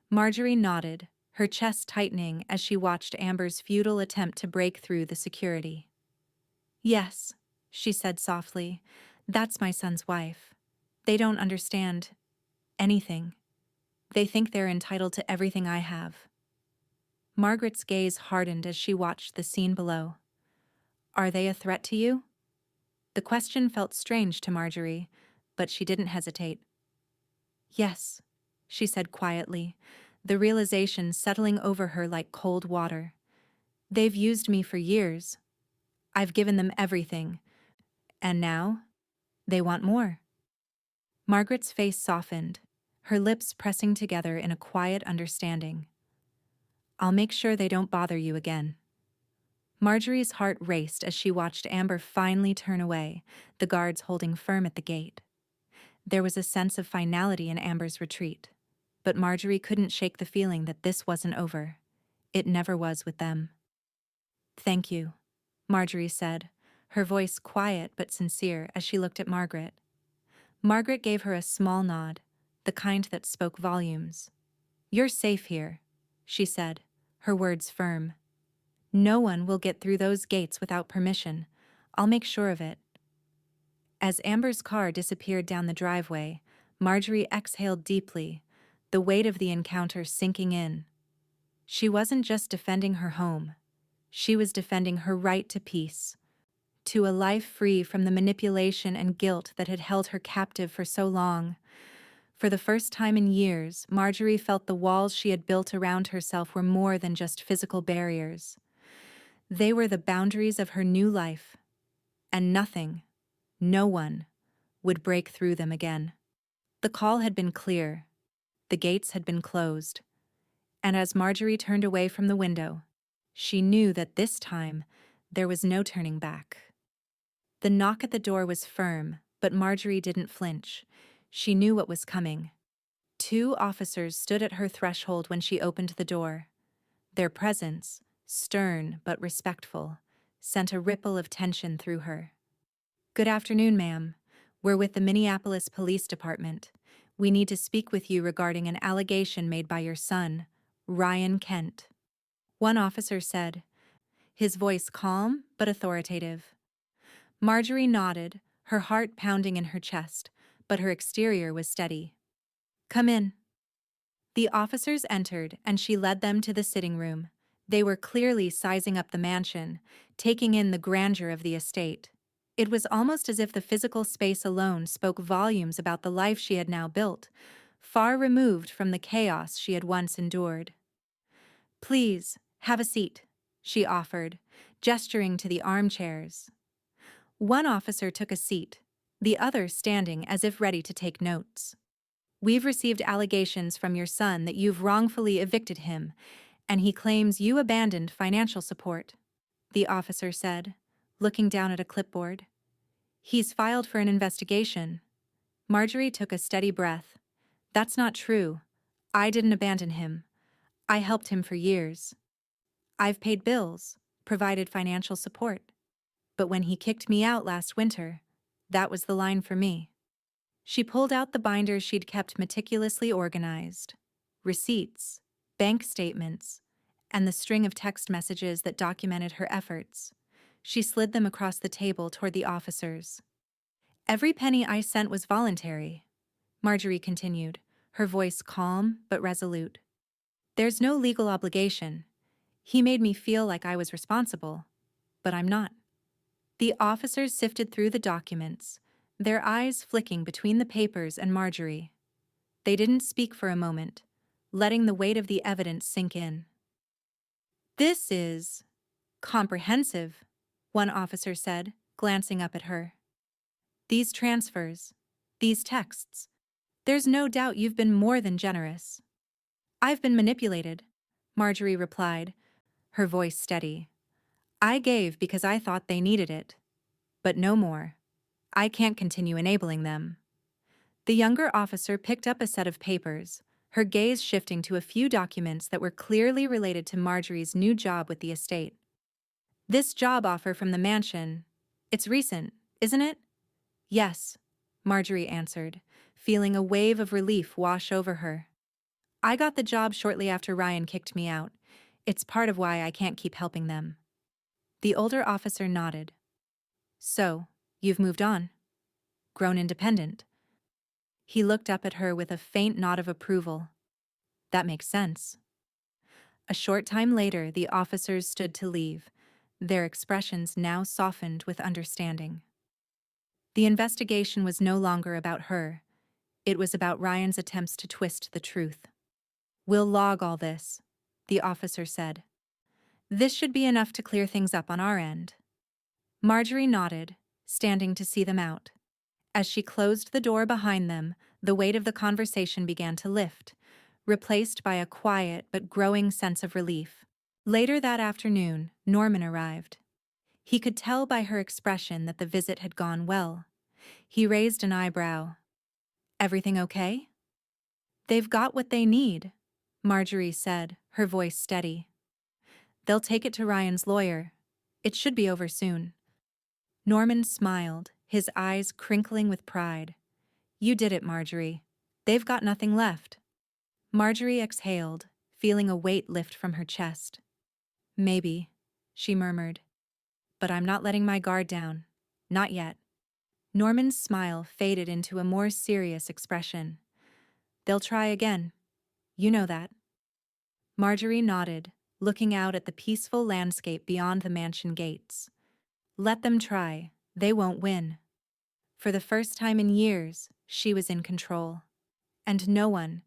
A: Marjorie nodded, her chest tightening as she watched Amber's futile attempt to break through the security. "Yes," she said softly, "that's my son's wife. They don't understand anything. They think they're entitled to everything I have." Margaret's gaze hardened as she watched the scene below. "Are they a threat to you?" The question felt strange to Marjorie, but she didn't hesitate. "Yes," she said quietly, the realization settling over her like cold water. "They've used me for years. I've given them everything. And now, they want more." Margaret's face softened, her lips pressing together in a quiet understanding. "I'll make sure they don't bother you again." Marjorie's heart raced as she watched Amber finally turn away, the guards holding firm at the gate. There was a sense of finality in Amber's retreat, but Marjorie couldn't shake the feeling that this wasn't over. It never was with them. "Thank you," Marjorie said, her voice quiet but sincere as she looked at Margaret. Margaret gave her a small nod, the kind that spoke volumes. "You're safe here," she said, her words firm. "No one will get through those gates without permission. I'll make sure of it." As Amber's car disappeared down the driveway, Marjorie exhaled deeply, the weight of the encounter sinking in. She wasn't just defending her home. She was defending her right to peace, to a life free from the manipulation and guilt that had held her captive for so long. For the first time in years, Marjorie felt the walls she had built around herself were more than just physical barriers. They were the boundaries of her new life, and nothing, no one, would break through them again. The call had been clear. The gates had been closed. And as Marjorie turned away from the window, she knew that this time there was no turning back. The knock at the door was firm, but Marjorie didn't flinch. She knew what was coming. 2 officers stood at her threshold when she opened the door. Their presence, stern but respectful, sent a ripple of tension through her. "Good afternoon, ma'am. We're with the Minneapolis Police Department. We need to speak with you regarding an allegation made by your son, Ryan Kent," one officer said, his voice calm but authoritative. Marjorie nodded, her heart pounding in her chest, but her exterior was steady. "Come in." The officers entered, and she led them to the sitting room. They were clearly sizing up the mansion, taking in the grandeur of the estate. It was almost as if the physical space alone spoke volumes about the life she had now built, far removed from the chaos she had once endured. "Please, have a seat," she offered, gesturing to the armchairs. One officer took a seat, the other standing as if ready to take notes. "We've received allegations from your son that you've wrongfully evicted him, and he claims you abandoned financial support," the officer said, looking down at a clipboard. "He's filed for an investigation." Marjorie took a steady breath. "That's not true. I didn't abandon him. I helped him for years. I've paid bills, provided financial support. But when he kicked me out last winter, that was the line for me." She pulled out the binders she'd kept meticulously organized. Receipts, bank statements, and the string of text messages that documented her efforts. She slid them across the table toward the officers. "Every penny I sent was voluntary," Marjorie continued, her voice calm but resolute. "There's no legal obligation. He made me feel like I was responsible, but I'm not." The officers sifted through the documents, their eyes flicking between the papers and Marjorie. They didn't speak for a moment, letting the weight of the evidence sink in. "This is comprehensive," one officer said, glancing up at her. "These transfers, these texts, there's no doubt you've been more than generous." "I've been manipulated," Marjorie replied, her voice steady. "I gave because I thought they needed it. But no more. I can't continue enabling them." The younger officer picked up a set of papers, her gaze shifting to a few documents that were clearly related to Marjorie's new job with the estate. "This job offer from the mansion, it's recent, isn't it?" "Yes," Marjorie answered, feeling a wave of relief wash over her. "I got the job shortly after Ryan kicked me out. It's part of why I can't keep helping them." The older officer nodded. "So, you've moved on? Grown independent?" He looked up at her with a faint nod of approval. "That makes sense." A short time later, the officers stood to leave, their expressions now softened with understanding. The investigation was no longer about her. It was about Ryan's attempts to twist the truth. "We'll log all this," the officer said. "This should be enough to clear things up on our end." Marjorie nodded, standing to see them out. As she closed the door behind them, the weight of the conversation began to lift, replaced by a quiet but growing sense of relief. Later that afternoon, Norman arrived. He could tell by her expression that the visit had gone well. He raised an eyebrow. "Everything okay?" "They've got what they need," Marjorie said, her voice steady. "They'll take it to Ryan's lawyer. It should be over soon." Norman smiled, his eyes crinkling with pride. "You did it, Marjorie. They've got nothing left." Marjorie exhaled, feeling a weight lift from her chest. "Maybe," she murmured. "But I'm not letting my guard down. Not yet." Norman's smile faded into a more serious expression. "They'll try again. You know that." Marjorie nodded, looking out at the peaceful landscape beyond the mansion gates. Let them try. They won't win. For the first time in years, she was in control. And no one,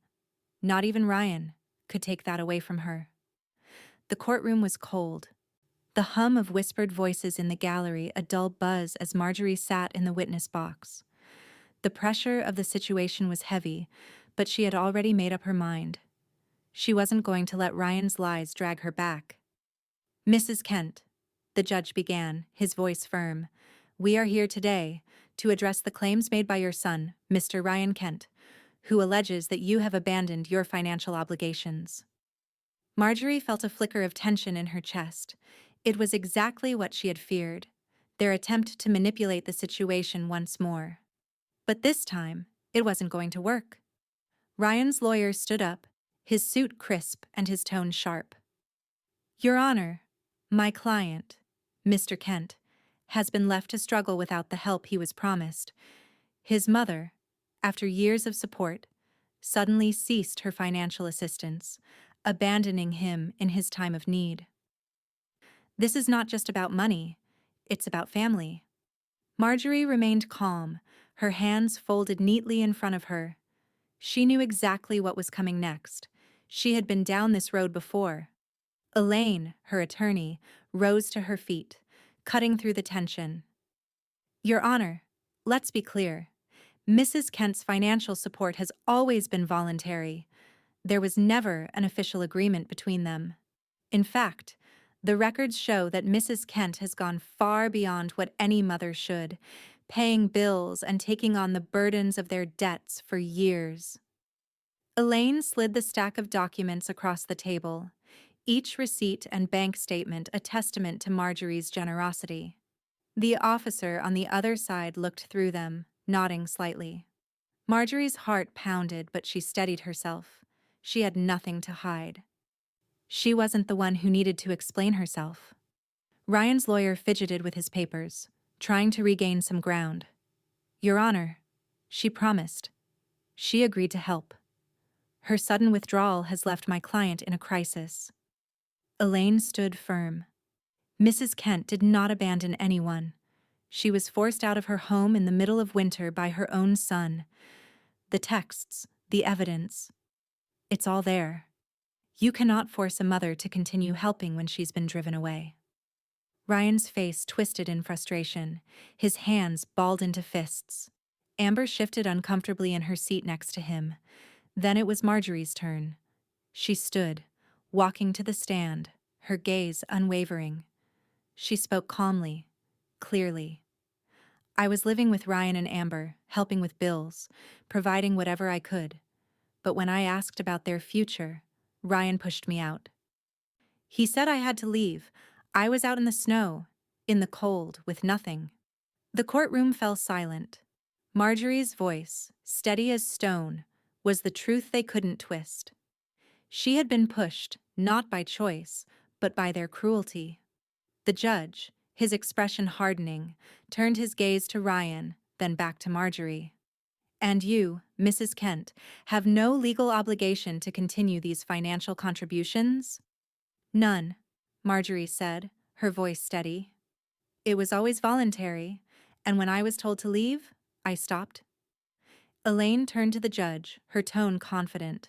A: not even Ryan, could take that away from her. The courtroom was cold. The hum of whispered voices in the gallery a dull buzz as Marjorie sat in the witness box. The pressure of the situation was heavy, but she had already made up her mind. She wasn't going to let Ryan's lies drag her back. "Mrs. Kent," the judge began, his voice firm, "we are here today to address the claims made by your son, Mr. Ryan Kent, who alleges that you have abandoned your financial obligations." Marjorie felt a flicker of tension in her chest. It was exactly what she had feared, their attempt to manipulate the situation once more. But this time, it wasn't going to work. Ryan's lawyer stood up, his suit crisp and his tone sharp. "Your Honor, my client, Mr. Kent, has been left to struggle without the help he was promised. His mother, after years of support, suddenly ceased her financial assistance, abandoning him in his time of need. This is not just about money, it's about family." Marjorie remained calm, her hands folded neatly in front of her. She knew exactly what was coming next. She had been down this road before. Elaine, her attorney, rose to her feet, cutting through the tension. "Your Honor, let's be clear. Mrs. Kent's financial support has always been voluntary. There was never an official agreement between them. In fact, the records show that Mrs. Kent has gone far beyond what any mother should, paying bills and taking on the burdens of their debts for years." Elaine slid the stack of documents across the table, each receipt and bank statement a testament to Marjorie's generosity. The officer on the other side looked through them, nodding slightly. Marjorie's heart pounded, but she steadied herself. She had nothing to hide. She wasn't the one who needed to explain herself. Ryan's lawyer fidgeted with his papers, trying to regain some ground. Your Honor, she promised. She agreed to help. Her sudden withdrawal has left my client in a crisis. Elaine stood firm. Mrs. Kent did not abandon anyone. She was forced out of her home in the middle of winter by her own son. The texts, the evidence. It's all there. You cannot force a mother to continue helping when she's been driven away. Ryan's face twisted in frustration, his hands balled into fists. Amber shifted uncomfortably in her seat next to him. Then it was Marjorie's turn. She stood, walking to the stand, her gaze unwavering. She spoke calmly, clearly. I was living with Ryan and Amber, helping with bills, providing whatever I could. But when I asked about their future, Ryan pushed me out. He said I had to leave. I was out in the snow, in the cold, with nothing. The courtroom fell silent. Marjorie's voice, steady as stone, was the truth they couldn't twist. She had been pushed, not by choice, but by their cruelty. The judge, his expression hardening, turned his gaze to Ryan, then back to Marjorie. And you, Mrs. Kent, have no legal obligation to continue these financial contributions? None, Marjorie said, her voice steady. It was always voluntary, and when I was told to leave, I stopped. Elaine turned to the judge, her tone confident.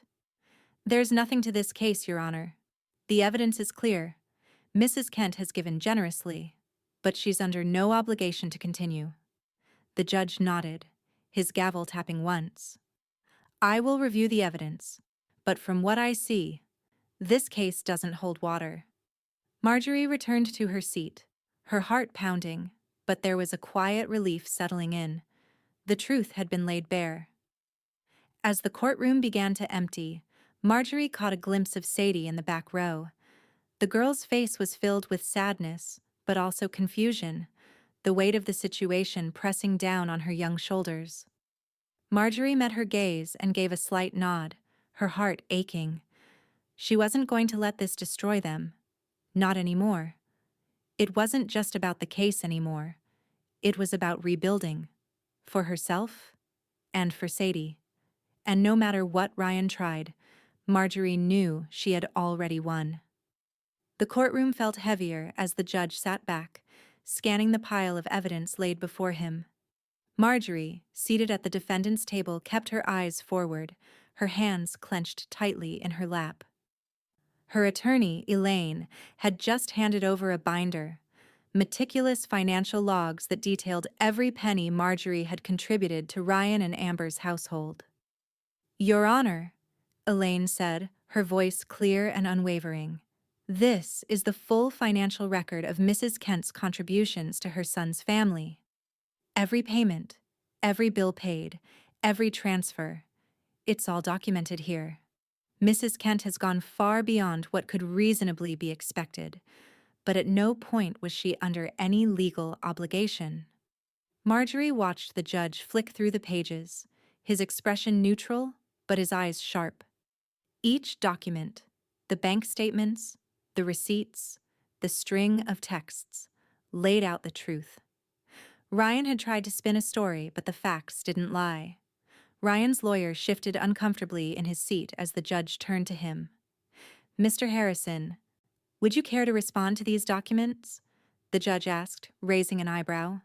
A: There's nothing to this case, Your Honor. The evidence is clear. Mrs. Kent has given generously, but she's under no obligation to continue. The judge nodded, his gavel tapping once. I will review the evidence, but from what I see, this case doesn't hold water. Marjorie returned to her seat, her heart pounding, but there was a quiet relief settling in. The truth had been laid bare. As the courtroom began to empty, Marjorie caught a glimpse of Sadie in the back row. The girl's face was filled with sadness, but also confusion, the weight of the situation pressing down on her young shoulders. Marjorie met her gaze and gave a slight nod, her heart aching. She wasn't going to let this destroy them. Not anymore. It wasn't just about the case anymore. It was about rebuilding. For herself and for Sadie. And no matter what Ryan tried, Marjorie knew she had already won. The courtroom felt heavier as the judge sat back, scanning the pile of evidence laid before him. Marjorie, seated at the defendant's table, kept her eyes forward, her hands clenched tightly in her lap. Her attorney, Elaine, had just handed over a binder, meticulous financial logs that detailed every penny Marjorie had contributed to Ryan and Amber's household. Your Honor, Elaine said, her voice clear and unwavering. This is the full financial record of Mrs. Kent's contributions to her son's family. Every payment, every bill paid, every transfer, it's all documented here. Mrs. Kent has gone far beyond what could reasonably be expected, but at no point was she under any legal obligation. Marjorie watched the judge flick through the pages, his expression neutral, but his eyes sharp. Each document, the bank statements, the receipts, the string of texts, laid out the truth. Ryan had tried to spin a story, but the facts didn't lie. Ryan's lawyer shifted uncomfortably in his seat as the judge turned to him. Mr. Harrison, would you care to respond to these documents? The judge asked, raising an eyebrow.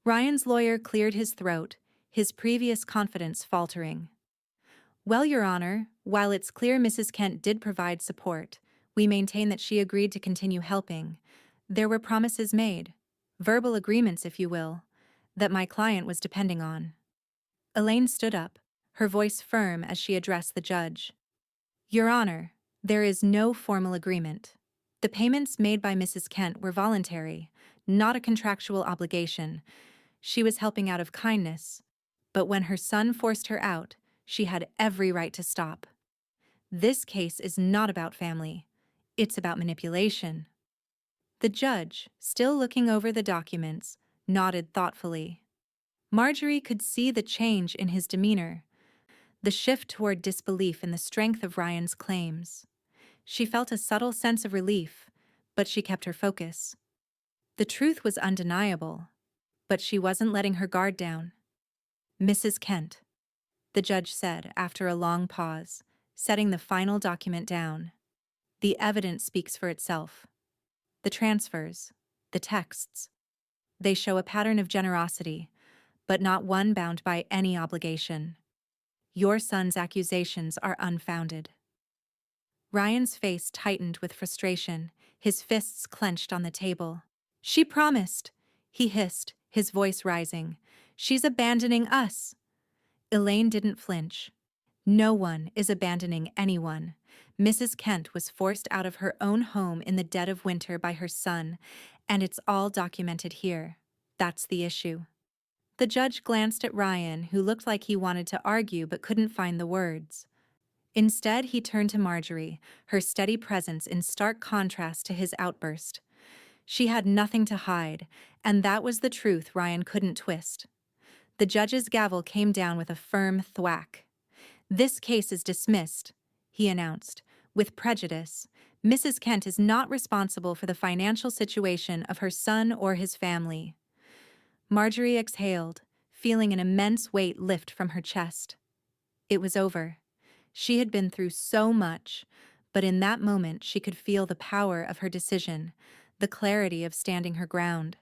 A: Ryan's lawyer cleared his throat, his previous confidence faltering. Well, Your Honor, while it's clear Mrs. Kent did provide support, we maintain that she agreed to continue helping. There were promises made, verbal agreements, if you will, that my client was depending on. Elaine stood up, her voice firm as she addressed the judge. Your Honor, there is no formal agreement. The payments made by Mrs. Kent were voluntary, not a contractual obligation. She was helping out of kindness, but when her son forced her out, she had every right to stop. This case is not about family. It's about manipulation. The judge, still looking over the documents, nodded thoughtfully. Marjorie could see the change in his demeanor, the shift toward disbelief in the strength of Ryan's claims. She felt a subtle sense of relief, but she kept her focus. The truth was undeniable, but she wasn't letting her guard down. "Mrs. Kent," the judge said after a long pause, setting the final document down. "The evidence speaks for itself. The transfers, the texts, they show a pattern of generosity, but not one bound by any obligation. Your son's accusations are unfounded." Ryan's face tightened with frustration, his fists clenched on the table. "She promised," he hissed, his voice rising. "She's abandoning us." Elaine didn't flinch. "No one is abandoning anyone." Mrs. Kent was forced out of her own home in the dead of winter by her son, and it's all documented here. That's the issue. The judge glanced at Ryan, who looked like he wanted to argue but couldn't find the words. Instead, he turned to Marjorie, her steady presence in stark contrast to his outburst. She had nothing to hide, and that was the truth Ryan couldn't twist. The judge's gavel came down with a firm thwack. "This case is dismissed," he announced. "With prejudice. Mrs. Kent is not responsible for the financial situation of her son or his family." Marjorie exhaled, feeling an immense weight lift from her chest. It was over. She had been through so much, but in that moment she could feel the power of her decision, the clarity of standing her ground.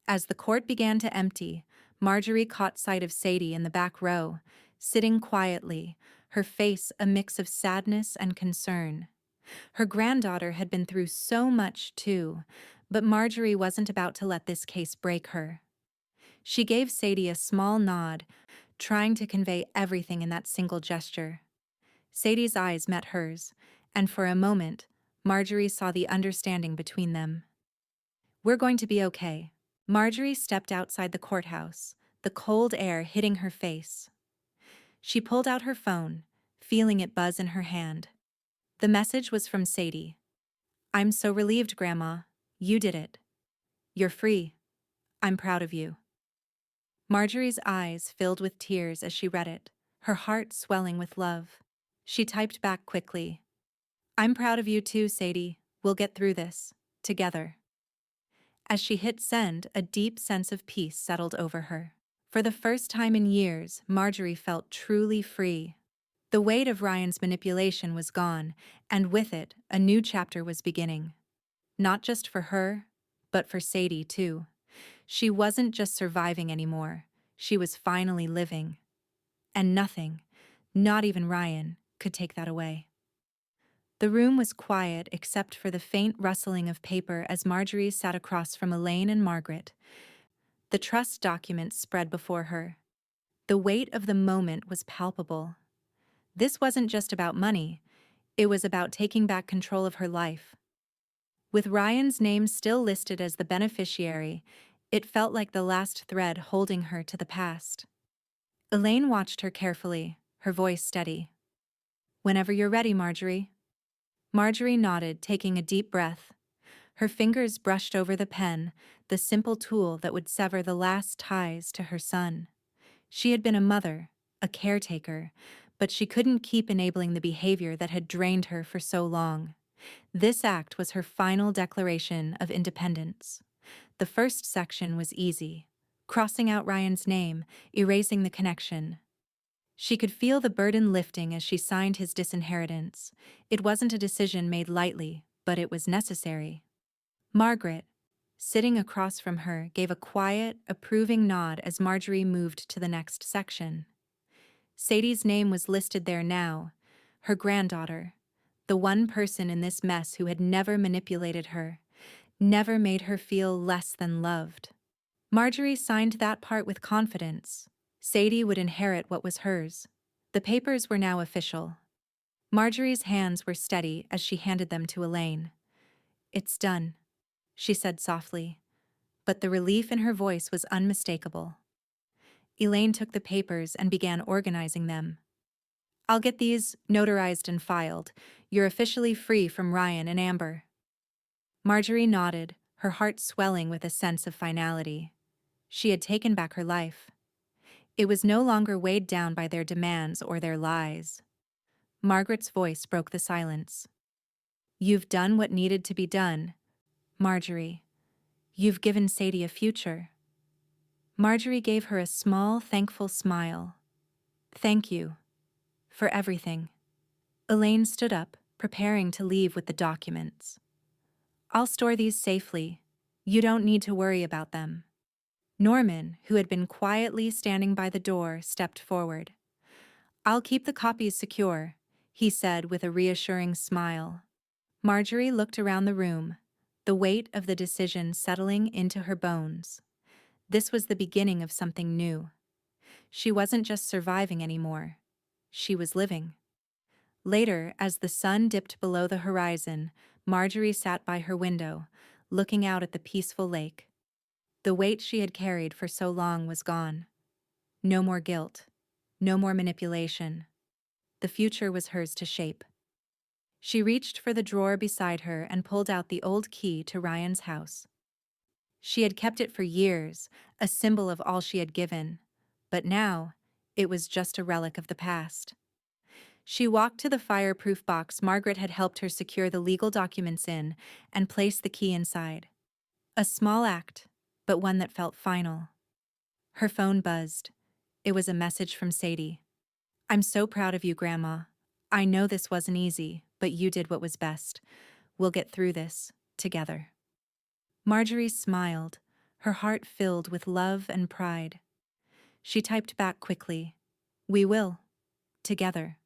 A: As the court began to empty, Marjorie caught sight of Sadie in the back row, sitting quietly, her face a mix of sadness and concern. Her granddaughter had been through so much too, but Marjorie wasn't about to let this case break her. She gave Sadie a small nod, trying to convey everything in that single gesture. Sadie's eyes met hers, and for a moment, Marjorie saw the understanding between them. "We're going to be okay." Marjorie stepped outside the courthouse, the cold air hitting her face. She pulled out her phone, feeling it buzz in her hand. The message was from Sadie. "I'm so relieved, Grandma. You did it. You're free. I'm proud of you." Marjorie's eyes filled with tears as she read it, her heart swelling with love. She typed back quickly. "I'm proud of you too, Sadie. We'll get through this. Together." As she hit send, a deep sense of peace settled over her. For the first time in years, Marjorie felt truly free. The weight of Ryan's manipulation was gone, and with it, a new chapter was beginning. Not just for her, but for Sadie too. She wasn't just surviving anymore, she was finally living. And nothing, not even Ryan, could take that away. The room was quiet except for the faint rustling of paper as Marjorie sat across from Elaine and Margaret. The trust documents spread before her. The weight of the moment was palpable. This wasn't just about money, it was about taking back control of her life. With Ryan's name still listed as the beneficiary, it felt like the last thread holding her to the past. Elaine watched her carefully, her voice steady. "Whenever you're ready, Marjorie." Marjorie nodded, taking a deep breath. Her fingers brushed over the pen, the simple tool that would sever the last ties to her son. She had been a mother, a caretaker, but she couldn't keep enabling the behavior that had drained her for so long. This act was her final declaration of independence. The first section was easy, crossing out Ryan's name, erasing the connection. She could feel the burden lifting as she signed his disinheritance. It wasn't a decision made lightly, but it was necessary. Margaret, sitting across from her, gave a quiet, approving nod as Marjorie moved to the next section. Sadie's name was listed there now, her granddaughter, the one person in this mess who had never manipulated her, never made her feel less than loved. Marjorie signed that part with confidence. Sadie would inherit what was hers. The papers were now official. Marjorie's hands were steady as she handed them to Elaine. "It's done," she said softly, but the relief in her voice was unmistakable. Elaine took the papers and began organizing them. "I'll get these notarized and filed. You're officially free from Ryan and Amber." Marjorie nodded, her heart swelling with a sense of finality. She had taken back her life. It was no longer weighed down by their demands or their lies. Margaret's voice broke the silence. "You've done what needed to be done, Marjorie. You've given Sadie a future. Marjorie gave her a small, thankful smile. Thank you. For everything. Elaine stood up, preparing to leave with the documents. I'll store these safely. You don't need to worry about them. Norman, who had been quietly standing by the door, stepped forward. I'll keep the copies secure, he said with a reassuring smile. Marjorie looked around the room, the weight of the decision settling into her bones. This was the beginning of something new. She wasn't just surviving anymore. She was living. Later, as the sun dipped below the horizon, Marjorie sat by her window, looking out at the peaceful lake. The weight she had carried for so long was gone. No more guilt. No more manipulation. The future was hers to shape. She reached for the drawer beside her and pulled out the old key to Ryan's house. She had kept it for years, a symbol of all she had given. But now, it was just a relic of the past. She walked to the fireproof box Margaret had helped her secure the legal documents in and placed the key inside. A small act, but one that felt final. Her phone buzzed. It was a message from Sadie. I'm so proud of you, Grandma. I know this wasn't easy, but you did what was best. We'll get through this, together. Marjorie smiled, her heart filled with love and pride. She typed back quickly, We will. Together.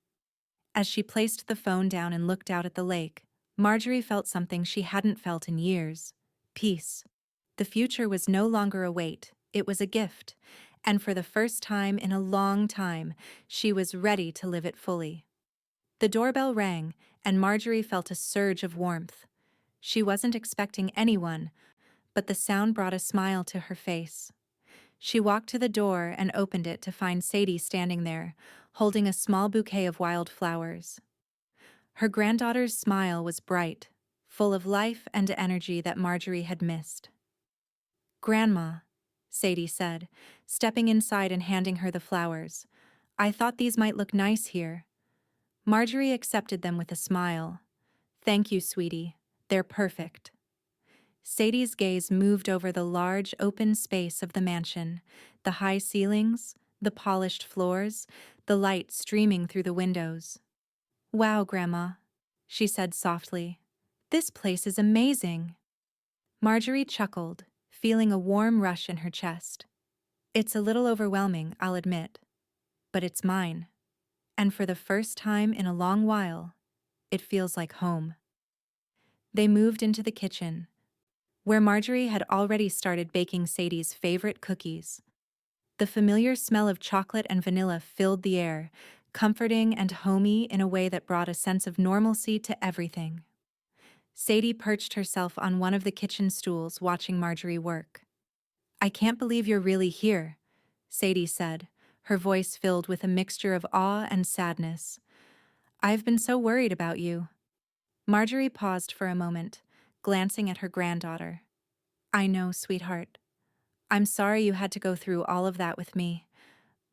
A: As she placed the phone down and looked out at the lake, Marjorie felt something she hadn't felt in years. Peace. The future was no longer a weight, it was a gift, and for the first time in a long time, she was ready to live it fully. The doorbell rang, and Marjorie felt a surge of warmth. She wasn't expecting anyone, but the sound brought a smile to her face. She walked to the door and opened it to find Sadie standing there, holding a small bouquet of wildflowers. Her granddaughter's smile was bright, full of life and energy that Marjorie had missed. Grandma, Sadie said, stepping inside and handing her the flowers. I thought these might look nice here. Marjorie accepted them with a smile. Thank you, sweetie. They're perfect. Sadie's gaze moved over the large, open space of the mansion, the high ceilings, the polished floors, the light streaming through the windows. Wow, Grandma, she said softly. This place is amazing. Marjorie chuckled, feeling a warm rush in her chest. It's a little overwhelming, I'll admit, but it's mine. And for the first time in a long while, it feels like home. They moved into the kitchen, where Marjorie had already started baking Sadie's favorite cookies. The familiar smell of chocolate and vanilla filled the air, comforting and homey in a way that brought a sense of normalcy to everything. Sadie perched herself on one of the kitchen stools, watching Marjorie work. I can't believe you're really here, Sadie said, her voice filled with a mixture of awe and sadness. I've been so worried about you. Marjorie paused for a moment, glancing at her granddaughter. I know, sweetheart. I'm sorry you had to go through all of that with me,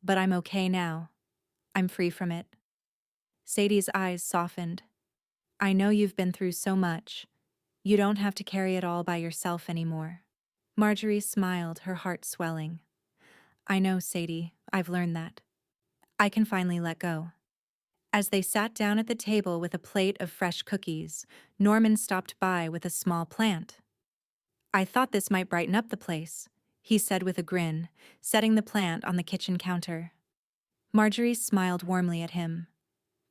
A: but I'm okay now. I'm free from it. Sadie's eyes softened. I know you've been through so much. You don't have to carry it all by yourself anymore. Marjorie smiled, her heart swelling. I know, Sadie, I've learned that. I can finally let go. As they sat down at the table with a plate of fresh cookies, Norman stopped by with a small plant. I thought this might brighten up the place, he said with a grin, setting the plant on the kitchen counter. Marjorie smiled warmly at him.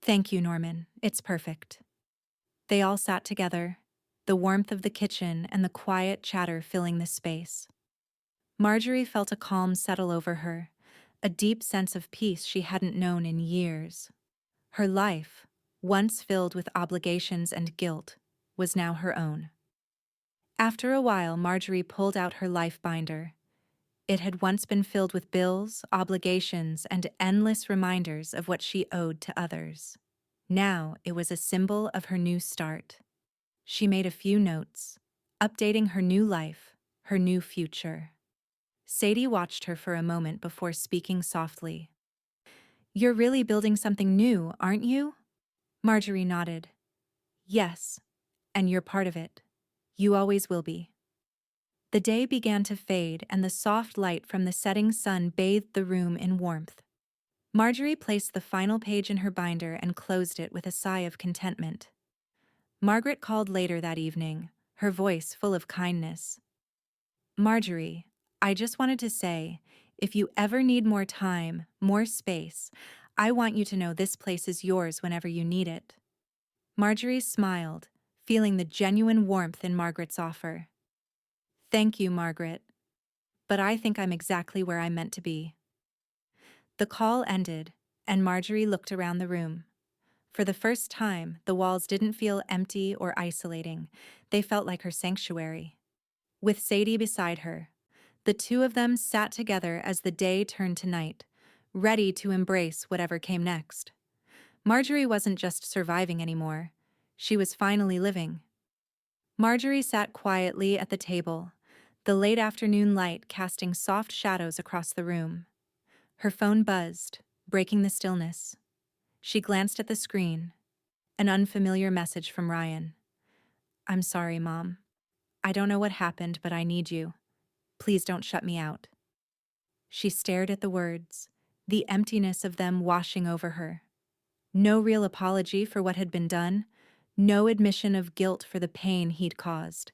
A: Thank you, Norman. It's perfect. They all sat together, the warmth of the kitchen and the quiet chatter filling the space. Marjorie felt a calm settle over her, a deep sense of peace she hadn't known in years. Her life, once filled with obligations and guilt, was now her own. After a while, Marjorie pulled out her life binder. It had once been filled with bills, obligations, and endless reminders of what she owed to others. Now it was a symbol of her new start. She made a few notes, updating her new life, her new future. Sadie watched her for a moment before speaking softly. You're really building something new, aren't you? Marjorie nodded. Yes, and you're part of it. You always will be. The day began to fade and the soft light from the setting sun bathed the room in warmth. Marjorie placed the final page in her binder and closed it with a sigh of contentment. Margaret called later that evening, her voice full of kindness. "Marjorie, I just wanted to say, if you ever need more time, more space, I want you to know this place is yours whenever you need it." Marjorie smiled, feeling the genuine warmth in Margaret's offer. "Thank you, Margaret, but I think I'm exactly where I'm meant to be." The call ended, and Marjorie looked around the room. For the first time, the walls didn't feel empty or isolating. They felt like her sanctuary. With Sadie beside her, the two of them sat together as the day turned to night, ready to embrace whatever came next. Marjorie wasn't just surviving anymore. She was finally living. Marjorie sat quietly at the table, the late afternoon light casting soft shadows across the room. Her phone buzzed, breaking the stillness. She glanced at the screen. An unfamiliar message from Ryan. "I'm sorry, Mom. I don't know what happened, but I need you. Please don't shut me out." She stared at the words, the emptiness of them washing over her. No real apology for what had been done, no admission of guilt for the pain he'd caused.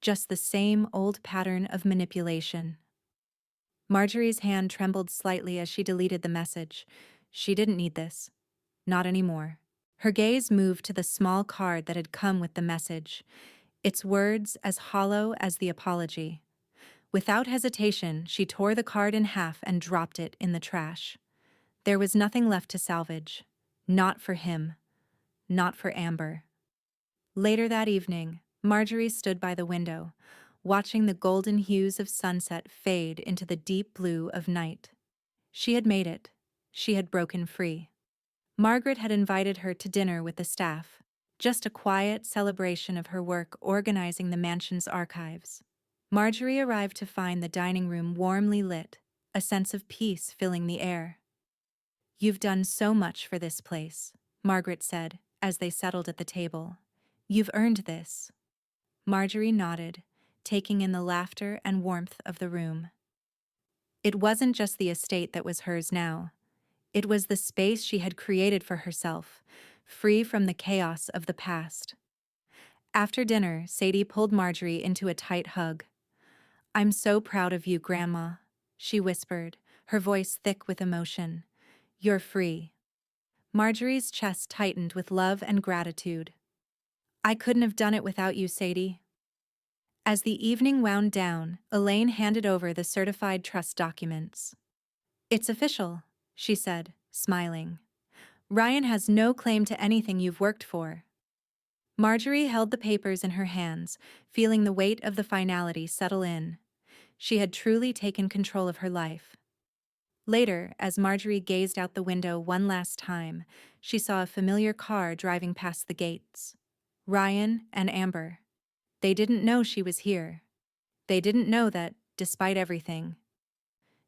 A: Just the same old pattern of manipulation. Marjorie's hand trembled slightly as she deleted the message. She didn't need this. Not anymore. Her gaze moved to the small card that had come with the message, its words as hollow as the apology. Without hesitation, she tore the card in half and dropped it in the trash. There was nothing left to salvage. Not for him. Not for Amber. Later that evening, Marjorie stood by the window, watching the golden hues of sunset fade into the deep blue of night. She had made it. She had broken free. Margaret had invited her to dinner with the staff, just a quiet celebration of her work organizing the mansion's archives. Marjorie arrived to find the dining room warmly lit, a sense of peace filling the air. "You've done so much for this place," Margaret said, as they settled at the table. "You've earned this." Marjorie nodded, taking in the laughter and warmth of the room. It wasn't just the estate that was hers now. It was the space she had created for herself, free from the chaos of the past. After dinner, Sadie pulled Marjorie into a tight hug. "I'm so proud of you, Grandma," she whispered, her voice thick with emotion. "You're free." Marjorie's chest tightened with love and gratitude. "I couldn't have done it without you, Sadie." As the evening wound down, Elaine handed over the certified trust documents. "It's official," she said, smiling. "Ryan has no claim to anything you've worked for." Marjorie held the papers in her hands, feeling the weight of the finality settle in. She had truly taken control of her life. Later, as Marjorie gazed out the window one last time, she saw a familiar car driving past the gates. Ryan and Amber. They didn't know she was here. They didn't know that, despite everything,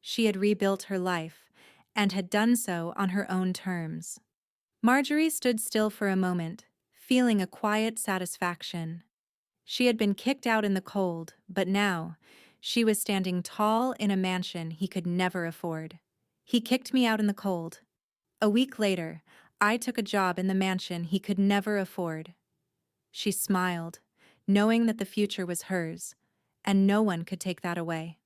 A: she had rebuilt her life, and had done so on her own terms. Marjorie stood still for a moment, feeling a quiet satisfaction. She had been kicked out in the cold, but now, she was standing tall in a mansion he could never afford. "He kicked me out in the cold. A week later, I took a job in the mansion he could never afford." She smiled, knowing that the future was hers, and no one could take that away.